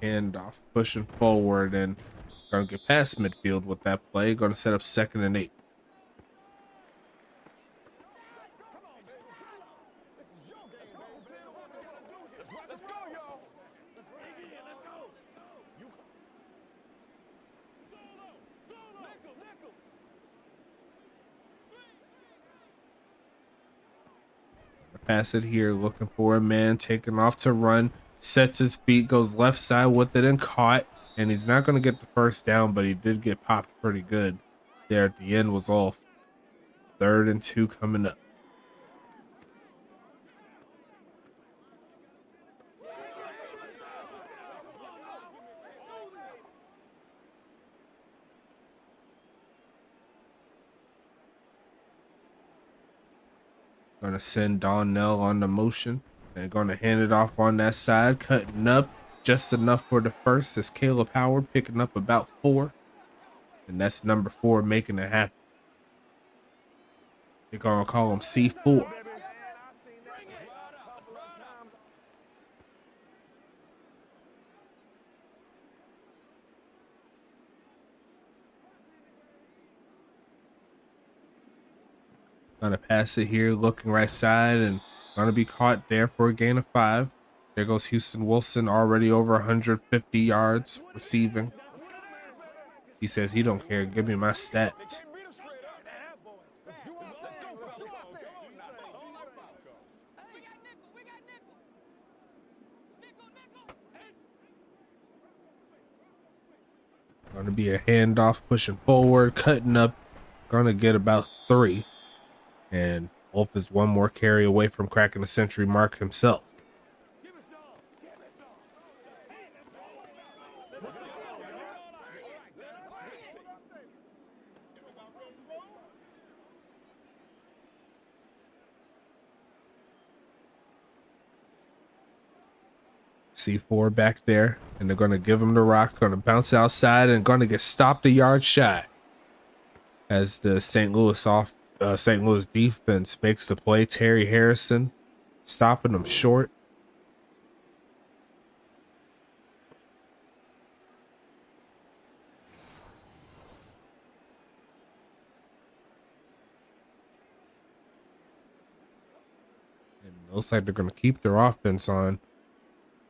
Handoff pushing forward and going to get past midfield with that play. Going to set up 2nd and 8. pass it here, looking for a man, taking off to run, sets his feet, goes left side with it and caught. And he's not going to get the first down, but he did get popped pretty good there at the end. Was off. 3rd and 2 coming up. Going to send Donnell on the motion and going to hand it off on that side, cutting up just enough for the first as Caleb Howard picking up about 4. And that's number 4 making it happen. They're going to call him C4. Gonna pass it here, looking right side, and gonna be caught there for a gain of 5. There goes Houston Wilson, already over 150 yards receiving. He says he don't care. Give me my stats. Gonna be a handoff, pushing forward, cutting up. Gonna get about 3. And Wolf is one more carry away from cracking the century mark himself. C4 back there, and they're going to give him the rock, going to bounce outside and going to get stopped a yard shy as the St. Louis defense makes the play. Terry Harrison stopping them short. And it looks like they're going to keep their offense on.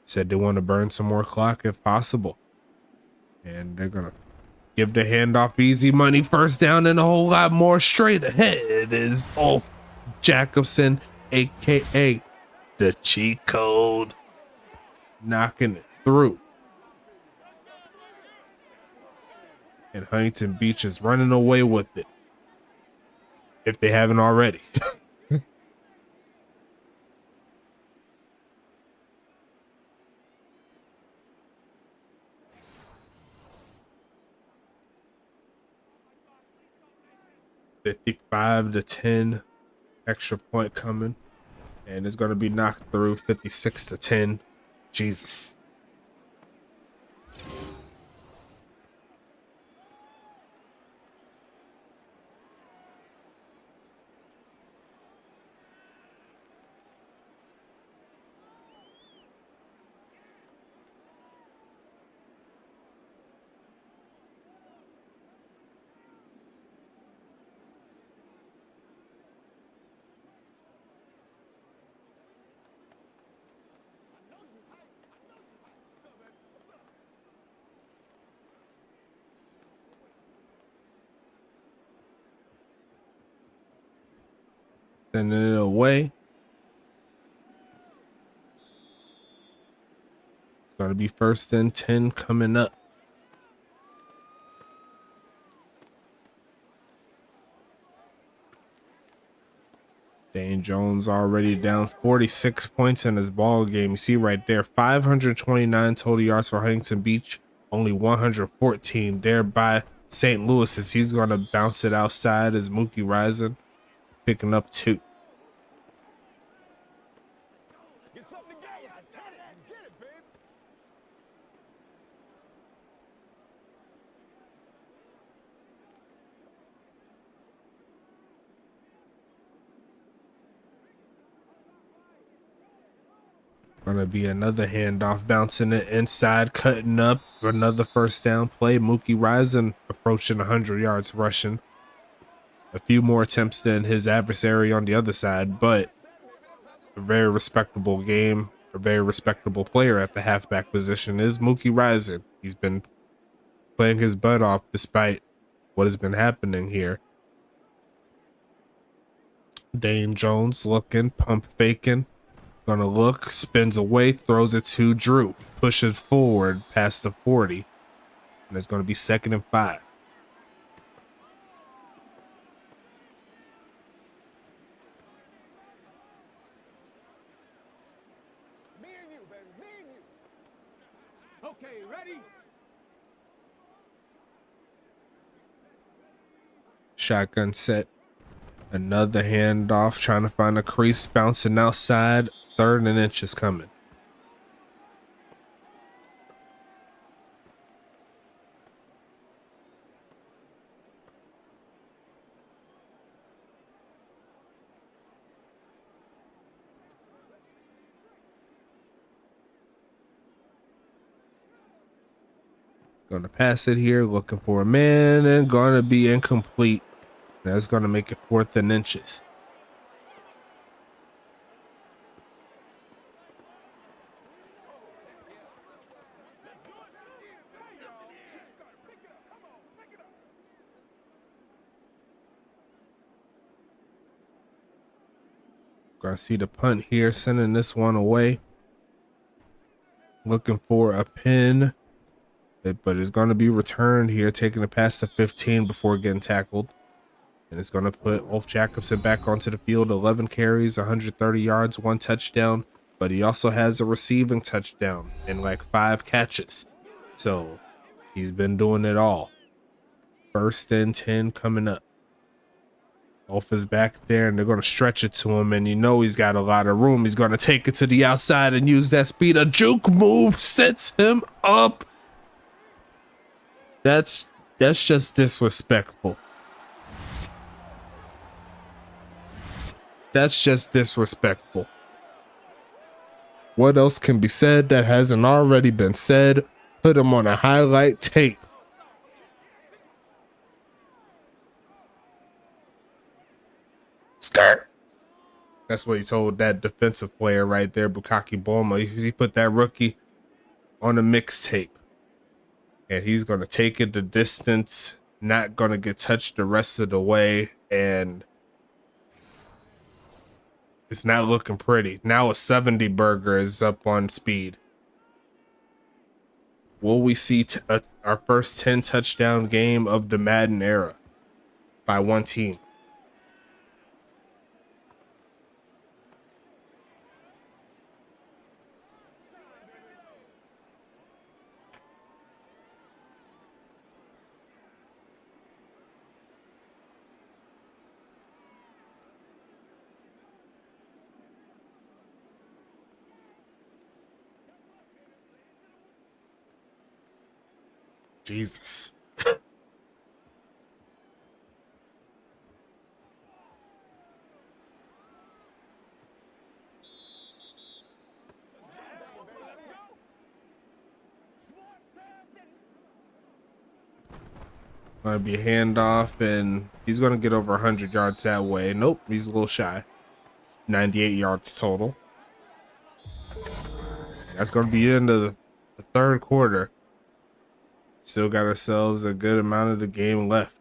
Said they want to burn some more clock if possible. And they're going to give the handoff, easy money, first down, and a whole lot more. Straight ahead is Ulf Jacobson, a.k.a. the cheat code, knocking it through. And Huntington Beach is running away with it, if they haven't already. 55-10, extra point coming, and it's going to be knocked through. 56-10. Jesus. Sending it away. It's going to be 1st and 10 coming up. Dane Jones already down 46 points in his ball game. You see right there, 529 total yards for Huntington Beach, only 114 there by St. Louis, as he's going to bounce it outside as Mookie Rising picking up 2. Get something together. Get it, baby. Gonna be another handoff, bouncing it inside, cutting up for another first down play. Mookie Rising approaching 100 yards rushing. A few more attempts than his adversary on the other side, but a very respectable game, a very respectable player at the halfback position is Mookie Rising. He's been playing his butt off despite what has been happening here. Dane Jones looking, pump faking. Gonna look, spins away, throws it to Drew. Pushes forward past the 40. And it's gonna be 2nd and 5. Me and you, baby. Me and you. Okay, ready? Shotgun set. Another handoff, trying to find a crease, bouncing outside. 3rd and inches coming. Gonna pass it here, looking for a man, and gonna be incomplete. That's gonna make it 4th and inches. Gonna see the punt here, sending this one away. Looking for a pin, but it's gonna be returned here, taking it past the 15 before getting tackled. And it's gonna put Wolf Jacobson back onto the field. 11 carries, 130 yards, 1 touchdown. But he also has a receiving touchdown and like 5 catches. So he's been doing it all. 1st and 10 coming up. Wolf is back there, and they're going to stretch it to him, and you know he's got a lot of room. He's going to take it to the outside and use that speed. A juke move sets him up. That's just disrespectful. That's just disrespectful. What else can be said that hasn't already been said? Put him on a highlight tape. Skirt. That's what he told that defensive player right there, Bukaki Boma. He put that rookie on a mixtape. And he's going to take it the distance, not going to get touched the rest of the way. And it's not looking pretty. Now a 70 burger is up on speed. Will we see our first 10 touchdown game of the Madden era by one team? Jesus. Gonna be a handoff, and he's gonna get over 100 yards that way. Nope, he's a little shy. 98 yards total. That's gonna be into the 3rd quarter. Still got ourselves a good amount of the game left.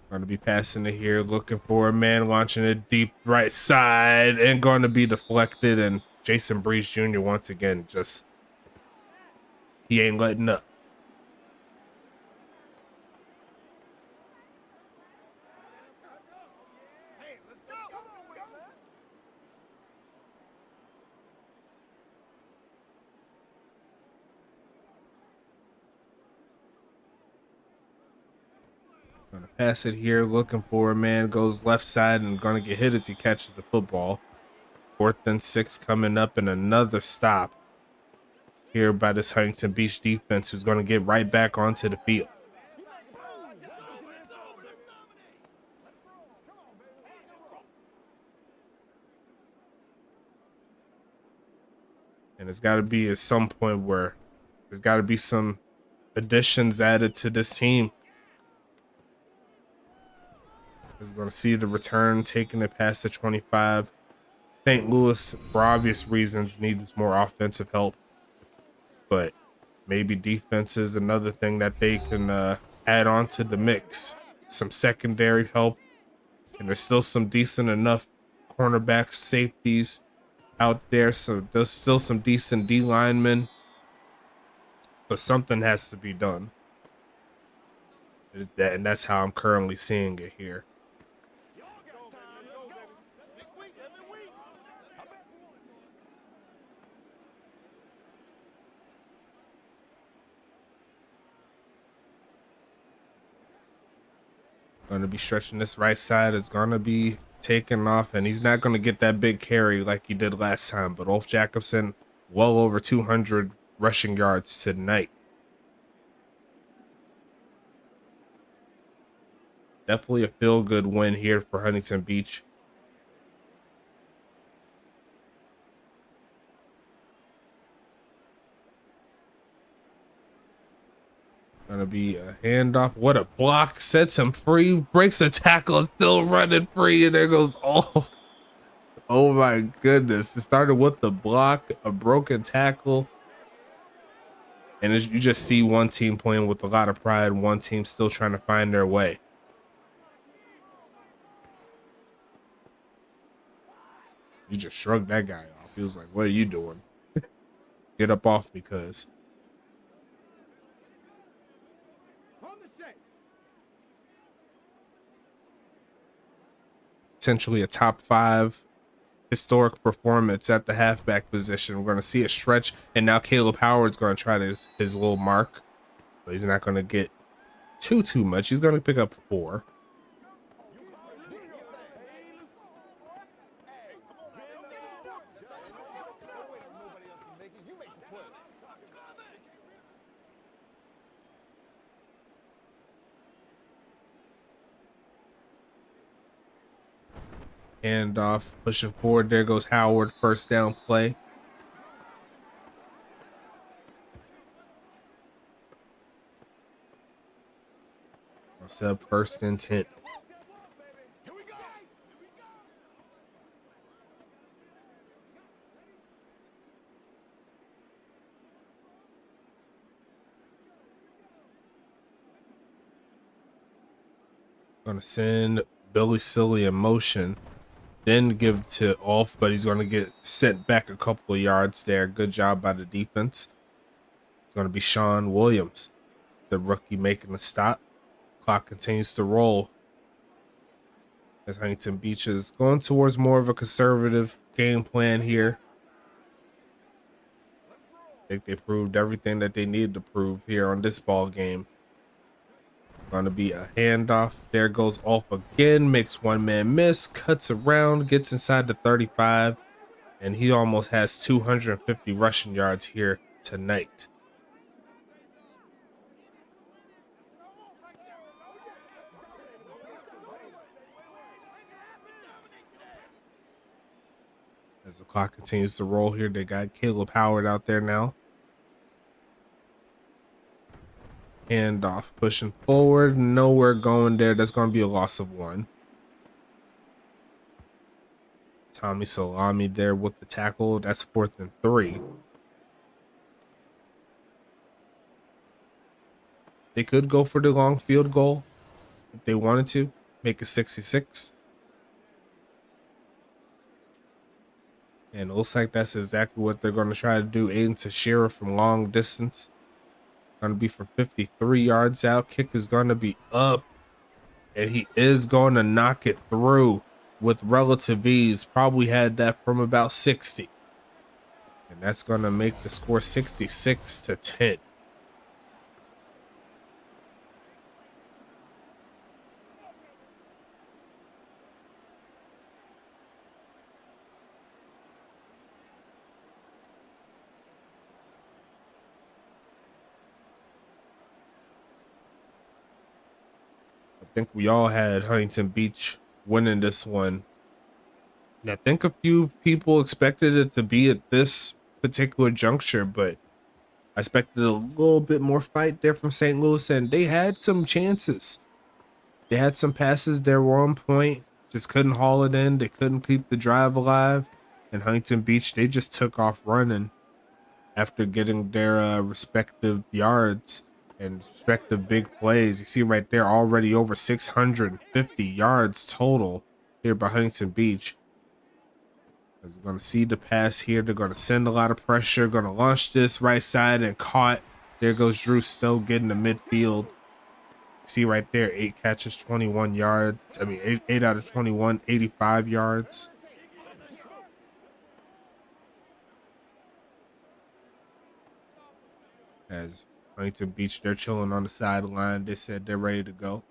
Going to be passing it here, looking for a man, launching it deep right side, and going to be deflected. And Jason Brees Jr. once again, just he ain't letting up. Hey, let's go. Come on, man. Gonna pass it here, looking for a man, goes left side and gonna get hit as he catches the football. 4th and 6 coming up, and another stop here by this Huntington Beach defense, who's gonna get right back onto the field. And it's got to be at some point where there's got to be some additions added to this team. We're going to see the return, taking it past the 25. St. Louis, for obvious reasons, needs more offensive help, but maybe defense is another thing that they can add on to the mix. Some secondary help, and there's still some decent enough cornerbacks, safeties out there, so there's still some decent D linemen, but something has to be done. And that's how I'm currently seeing it here. Going to be stretching this right side. Is going to be taking off, and he's not going to get that big carry like he did last time. But Ulf Jacobson, well over 200 rushing yards tonight. Definitely a feel-good win here for Huntington Beach. Gonna be a handoff. What a block. Sets him free. Breaks a tackle. Still running free. And there goes oh my goodness. It started with the block, a broken tackle. And you just see one team playing with a lot of pride. One team still trying to find their way. You just shrugged that guy off. He was like, what are you doing? Get up off me, cuz. Potentially a top 5 historic performance at the halfback position. We're going to see a stretch, and now Caleb Howard's going to try his little mark, but he's not going to get too much. He's going to pick up 4. Handoff, pushing forward. There goes Howard. First down play. Sub first and 10. Gonna send Billy Silly in motion. Then give to Ulf, but he's going to get sent back a couple of yards there. Good job by the defense. It's going to be Sean Williams, the rookie, making the stop. Clock continues to roll as Huntington Beach is going towards more of a conservative game plan here. I think they proved everything that they needed to prove here on this ball game. Going to be a handoff. There goes Ulf again, makes one man miss, cuts around, gets inside the 35, and he almost has 250 rushing yards here tonight. As the clock continues to roll here, they got Caleb Howard out there now. Handoff, pushing forward, nowhere going there. That's going to be a loss of 1. Tommy Salami there with the tackle. That's 4th and 3. They could go for the long field goal if they wanted to, make it 66. And it looks like that's exactly what they're going to try to do. Aiden Teixeira from long distance. Going to be from 53 yards out. Kick is going to be up. And he is going to knock it through with relative ease. Probably had that from about 60. And that's going to make the score 66-10. I think we all had Huntington Beach winning this one. And I think a few people expected it to be at this particular juncture, but I expected a little bit more fight there from St. Louis, and they had some chances. They had some passes that were on point, just couldn't haul it in. They couldn't keep the drive alive. and Huntington Beach, they just took off running after getting their respective yards and respective big plays. You see right there, already over 650 yards total here by Huntington Beach. As we're going to see the pass here, they're going to send a lot of pressure, going to launch this right side and caught. There goes Drew Stowe getting the midfield. See right there, 8 catches, 21 yards. I mean, 8 out of 21, 85 yards. As Huntington Beach, they're chilling on the sideline. They said they're ready to go.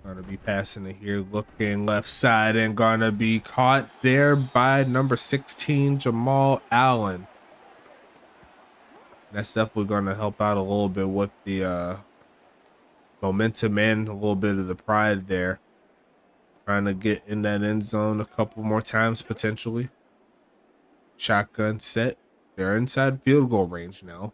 Gonna be passing it here, looking left side, and gonna be caught there by number 16, Jamal Allen. That's definitely gonna help out a little bit with the momentum and a little bit of the pride there. Trying to get in that end zone a couple more times potentially. Shotgun set. They're inside field goal range now.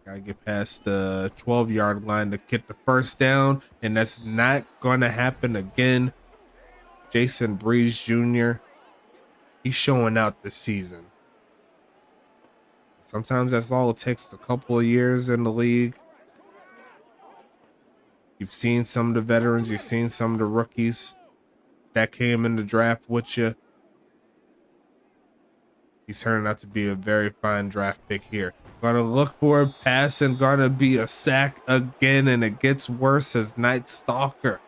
Gotta get past the 12-yard line to get the first down, and that's not gonna happen again. Jason Breeze Jr., he's showing out this season. Sometimes that's all it takes, a couple of years in the league. You've seen some of the veterans, you've seen some of the rookies that came in the draft with you. He's turning out to be a very fine draft pick here. Gonna look for a pass and gonna be a sack again, and it gets worse as Night Stalker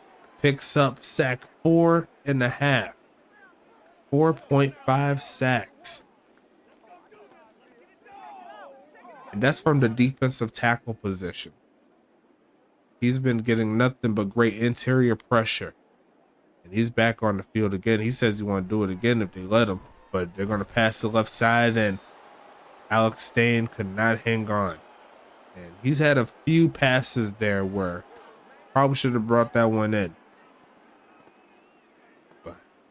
picks up sack 4.5. 4.5 sacks. And that's from the defensive tackle position. He's been getting nothing but great interior pressure. And he's back on the field again. He says he want to do it again if they let him. But they're going to pass the left side, and Alex Stain could not hang on. And he's had a few passes there where probably should have brought that one in.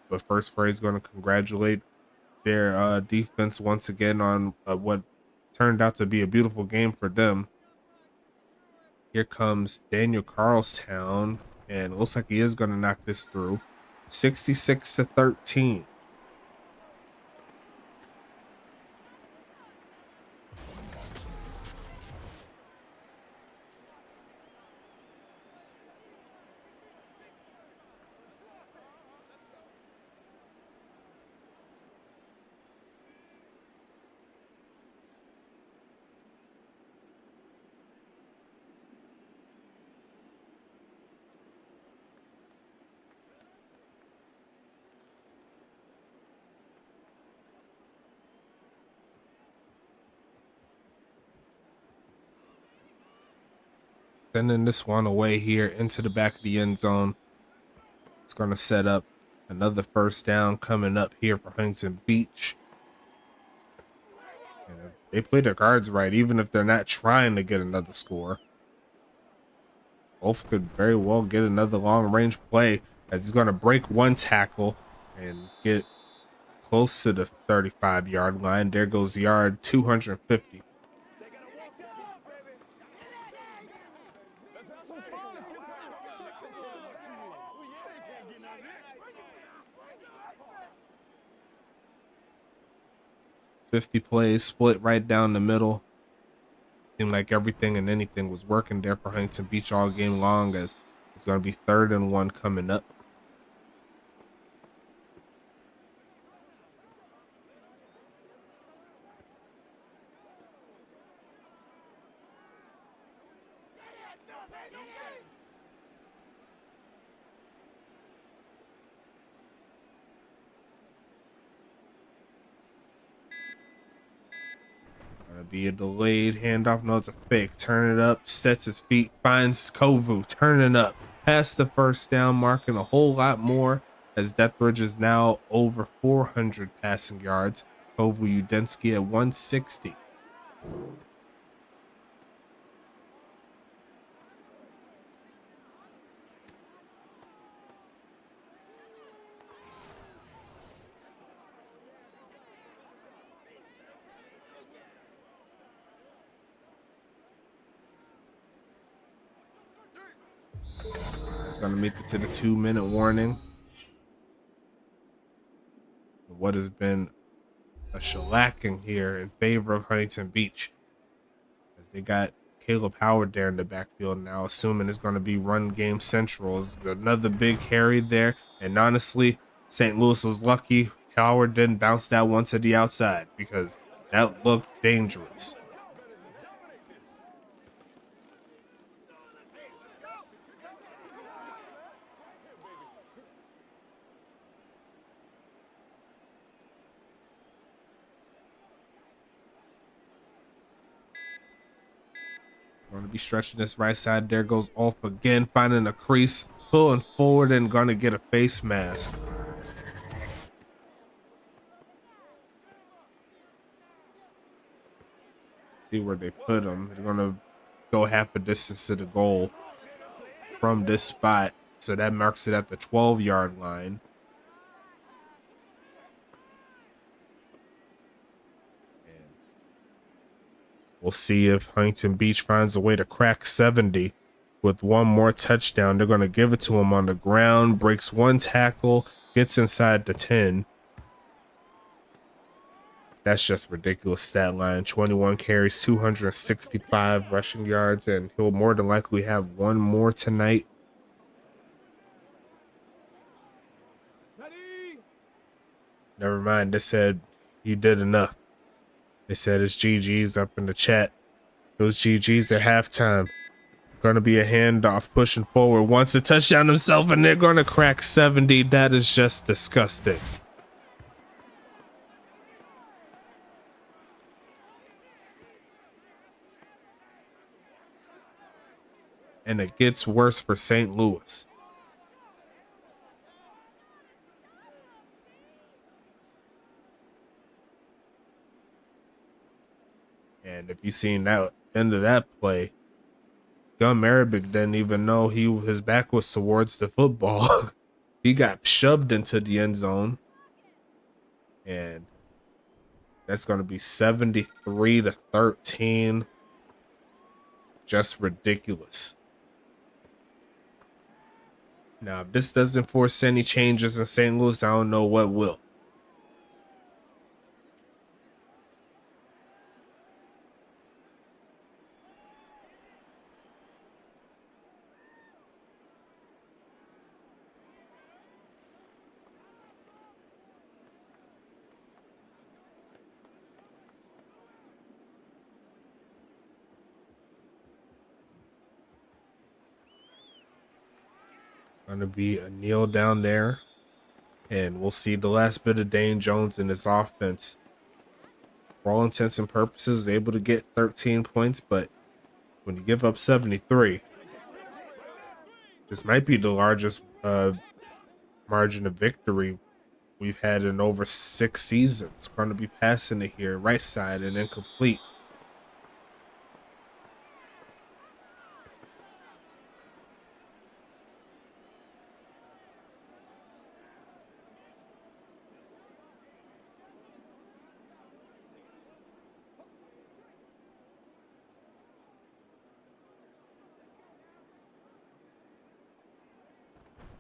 But first, Frey's going to congratulate their defense once again on what turned out to be a beautiful game for them. Here comes Daniel Carlstown, and it looks like he is going to knock this through. 66-13. Sending this one away here into the back of the end zone. It's going to set up another first down coming up here for Huntington Beach. And if they play their cards right, even if they're not trying to get another score, both could very well get another long range play, as he's going to break one tackle and get close to the 35-yard line. There goes yard 250. Plays split right down the middle. Seemed like everything and anything was working there for Huntington Beach all game long, as it's going to be 3rd and 1 coming up. Be a delayed handoff. No, it's a fake. Turn it up, sets his feet, finds Kovu, turning up past the first down, marking a whole lot more, as Deathbridge is now over 400 passing yards. Kovu Udensky at 160. It's going to make it to the 2-minute warning. what has been a shellacking here in favor of Huntington Beach, as they got Caleb Howard there in the backfield now, assuming it's going to be run game central. Another big carry there, and honestly, St. Louis was lucky Howard didn't bounce that one to the outside, because that looked dangerous. Going to be stretching this right side. There goes off again, finding a crease, pulling forward, and going to get a face mask. See where they put him. They're going to go half a distance to the goal from this spot. So that marks it at the 12-yard line. And we'll see if Huntington Beach finds a way to crack 70 with one more touchdown. They're going to give it to him on the ground, breaks one tackle, gets inside the 10. That's just ridiculous stat line. 21 carries, 265 rushing yards, and he'll more than likely have one more tonight. Never mind. They said you did enough. They said it's GG's up in the chat. Those GG's at halftime. Gonna be a handoff pushing forward. Wants a touchdown himself, and they're gonna crack 70. That is just disgusting. And it gets worse for St. Louis. And if you seen that end of that play, Gum Arabic didn't even know his back was towards the football. He got shoved into the end zone. And that's going to be 73-13. Just ridiculous. Now, if this doesn't force any changes in St. Louis, I don't know what will. Going to be a kneel down there, and we'll see the last bit of Dane Jones in his offense. For all intents and purposes, able to get 13 points, but when you give up 73, this might be the largest margin of victory we've had in over 6 seasons. Going to be passing it here, right side, and incomplete.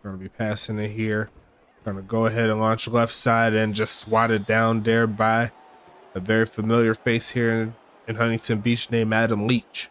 Going to be passing it here. Going to go ahead and launch left side and just swat it down there by a very familiar face here in Huntington Beach named Adam Leach.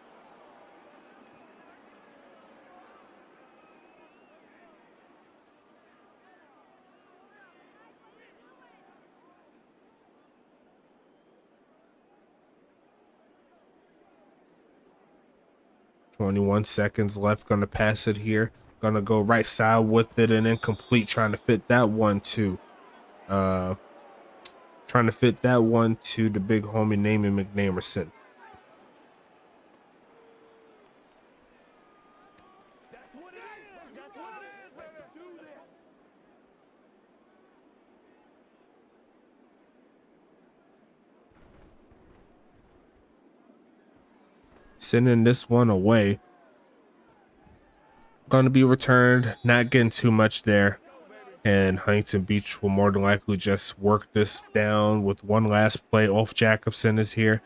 "21 seconds left." Going to pass it here. Going to go right side with it and incomplete. Trying to fit that one to the big homie naming McNamerson. Sending this one away. Going to be returned, not getting too much there, and Huntington Beach will more than likely just work this down with one last play. Ulf Jacobson is here.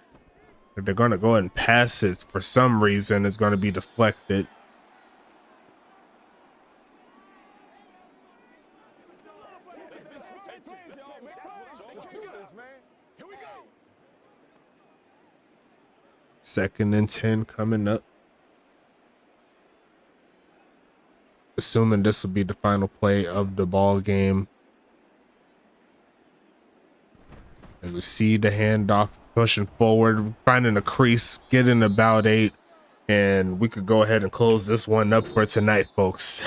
They're going to go ahead and pass it. For some reason, it's going to be deflected. Make plays, y'all. Make plays. Let's do this, man. Here we go. 2nd and 10 coming up. Assuming this will be the final play of the ball game. As we see the handoff pushing forward, finding a crease, getting about 8, and we could go ahead and close this one up for tonight, folks.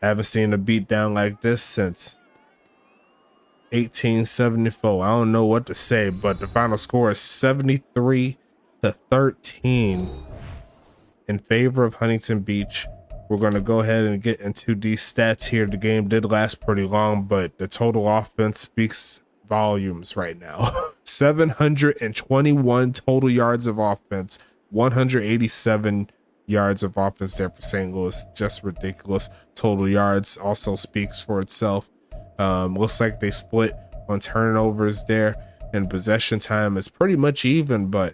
I haven't seen a beatdown like this since 1874. I don't know what to say, but the final score is 73-13 in favor of Huntington Beach. We're going to go ahead and get into these stats here. The game did last pretty long, but the total offense speaks volumes right now. 721 total yards of offense, 187 yards of offense there for St. Louis. Just ridiculous. Total yards also speaks for itself. Looks like they split on turnovers there, and possession time is pretty much even, but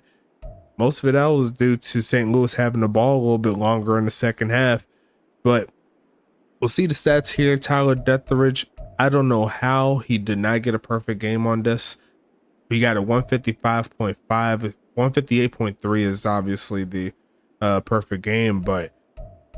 most of it out was due to St. Louis having the ball a little bit longer in the second half. But we'll see the stats here. Tyler Detheridge, I don't know how he did not get a perfect game on this. He got a 155.5. 158.3 is obviously the perfect game, but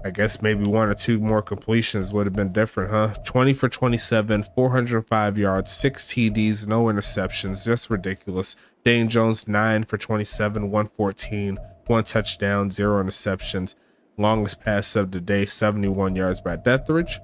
I guess maybe 1 or 2 more completions would have been different, huh? 20 for 27, 405 yards, 6 TDs, no interceptions, just ridiculous. Dane Jones, 9 for 27, 114, 1 touchdown, 0 interceptions. Longest pass of the day, 71 yards by Detheridge.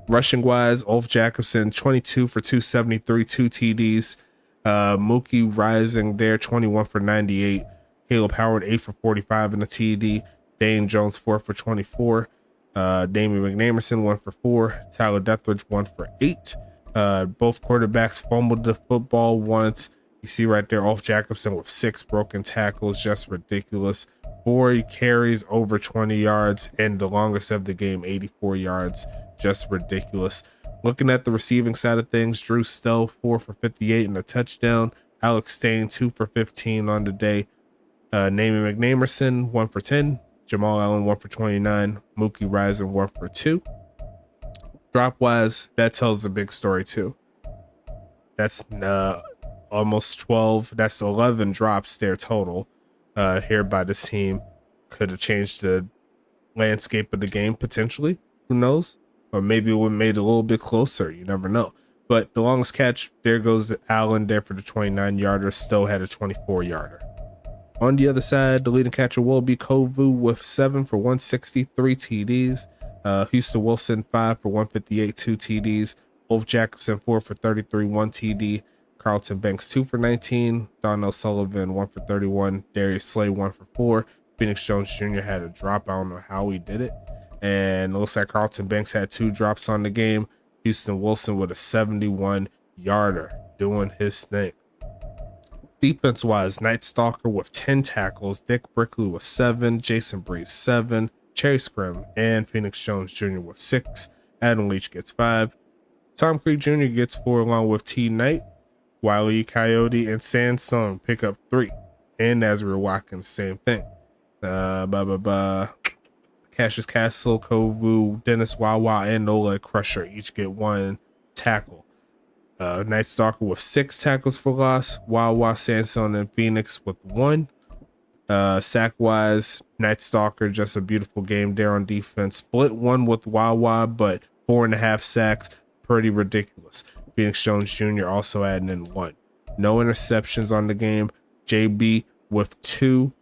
Rushing wise, Ulf Jacobson, 22 for 273, 2 TDs. Mookie Rising there, 21 for 98. Caleb Howard, 8 for 45 in a TD. Dane Jones, 4 for 24. Damian McNamerson, 1 for 4. Tyler Detheridge, 1 for 8. Both quarterbacks fumbled the football once. You see right there, Ulf Jacobson with 6 broken tackles, just ridiculous. 4 carries over 20 yards, and the longest of the game, 84 yards, just ridiculous. Looking at the receiving side of things, Drew Stowe, 4 for 58 and a touchdown. Alex Stain, 2 for 15 on the day. Naaman McNamerson, 1 for 10. Jamal Allen, 1 for 29. Mookie Rising, 1 for 2. Drop wise, that tells a big story too. That's almost 12. That's 11 drops there total here by this team. Could have changed the landscape of the game potentially. Who knows? Or maybe it would have made it a little bit closer. You never know. But the longest catch, there goes the Allen there for the 29-yarder. Still had a 24-yarder. On the other side, the leading catcher will be Kovu with 7 for 163 TDs. Houston Wilson, 5 for 158, 2 TDs. Ulf Jacobson, 4 for 33, 1 TD. Carlton Banks, 2 for 19. Donnell Sullivan, 1 for 31. Darius Slay, 1 for 4. Phoenix Jones Jr. had a drop. I don't know how he did it. And it looks like Carlton Banks had 2 drops on the game. Houston Wilson with a 71-yarder doing his thing. Defense-wise, Night Stalker with 10 tackles. Dick Brickley with 7. Jason Breeze, 7. Cherry Scrim and Phoenix Jones Jr. with 6. Adam Leach gets 5. Tom Creek Jr. gets 4 along with T. Knight. Wiley Coyote and Sansung pick up 3. And Nazir Watkins, same thing. Cassius Castle, Kovu, Dennis Wawa, and Nola Crusher each get 1 tackle. Night Stalker with 6 tackles for loss. Wawa, Sansung, and Phoenix with 1. Sack wise, Night Stalker, just a beautiful game there on defense. Split 1 with Wawa, but 4.5 sacks, pretty ridiculous. Phoenix Jones Jr. also adding in 1. No interceptions on the game. JB with 2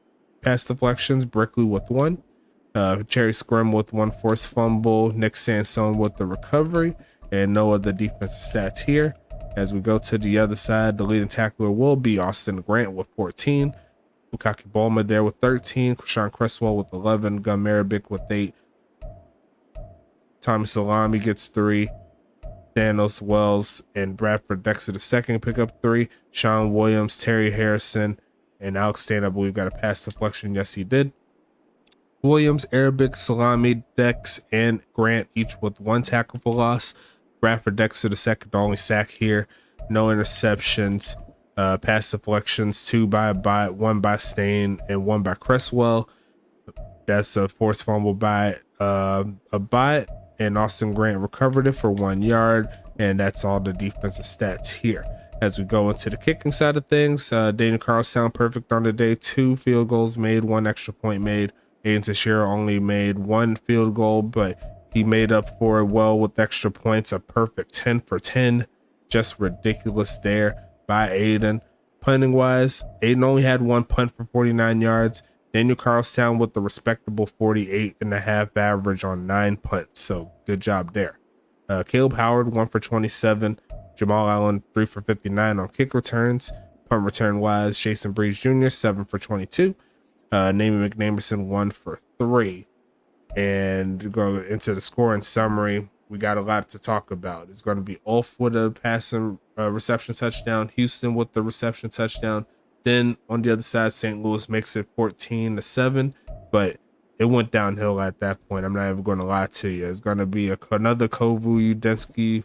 pass deflections. Brickley with 1. Cherry Scrim with 1 forced fumble. Nick Sansone with the recovery. And no other defensive stats here. As we go to the other side, the leading tackler will be Austin Grant with 14. Bukaki Bulma there with 13. Krishan Cresswell with 11. Gun Marabic with 8. Tommy Salami gets 3. Thanos Wells and Bradford Dexter II pick up 3. Sean Williams, Terry Harrison, and Alex Stain, I believe, got a pass deflection. Yes, he did. Williams, Arabic, Salami, Dex, and Grant each with 1 tackle for loss. Bradford Dexter II, the only sack here. No interceptions. Pass deflections, 2 by Bot, 1 by Stain, and 1 by Cresswell. That's a forced fumble by a Bot. and Austin Grant recovered it for 1 yard. And that's all the defensive stats here. As we go into the kicking side of things, Daniel Carlstown perfect on the day, 2 field goals made, 1 extra point made. Aiden Teixeira only made 1 field goal, but he made up for it well with extra points. A perfect 10 for 10, just ridiculous there by Aiden. Punting wise, Aiden only had 1 punt for 49 yards. Daniel Carlstown with the respectable 48.5 average on 9 punts, so good job there. Caleb Howard 1 for 27. Jamal Allen 3 for 59 on kick returns. Punt return wise, Jason Breeze Jr. 7 for 22. Namie McNamerson 1 for 3. And go into the scoring summary, we got a lot to talk about. It's going to be Ulf with a passing reception touchdown, Houston with the reception touchdown. Then on the other side, St. Louis makes it 14-7, but it went downhill at that point. I'm not even going to lie to you. It's going to be another Kovu Udensky.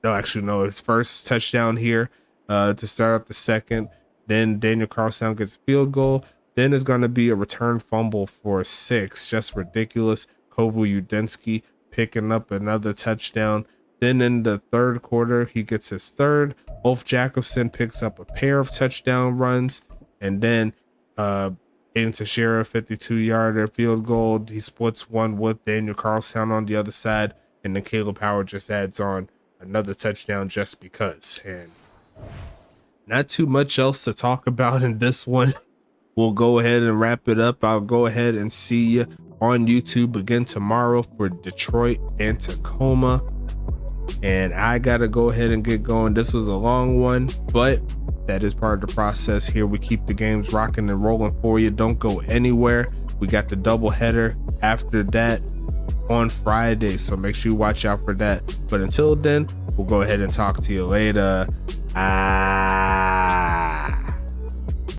No, actually, no. His first touchdown here to start up the second. Then Daniel Carlstown gets a field goal. Then it's going to be a return fumble for 6. Just ridiculous. Kovu Udensky picking up another touchdown. Then in the third quarter, he gets his third. Ulf Jacobson picks up a pair of touchdown runs. And then Aiden Teixeira, 52-yarder field goal. He splits one with Daniel Carlstown on the other side. And then Caleb Howard just adds on another touchdown just because. And not too much else to talk about in this one. We'll go ahead and wrap it up. I'll go ahead and see you on YouTube again tomorrow for Detroit and Tacoma. And I got to go ahead and get going. This was a long one, but that is part of the process here. We keep the games rocking and rolling for you. Don't go anywhere. We got the double header after that on Friday, so make sure you watch out for that. But until then, we'll go ahead and talk to you later.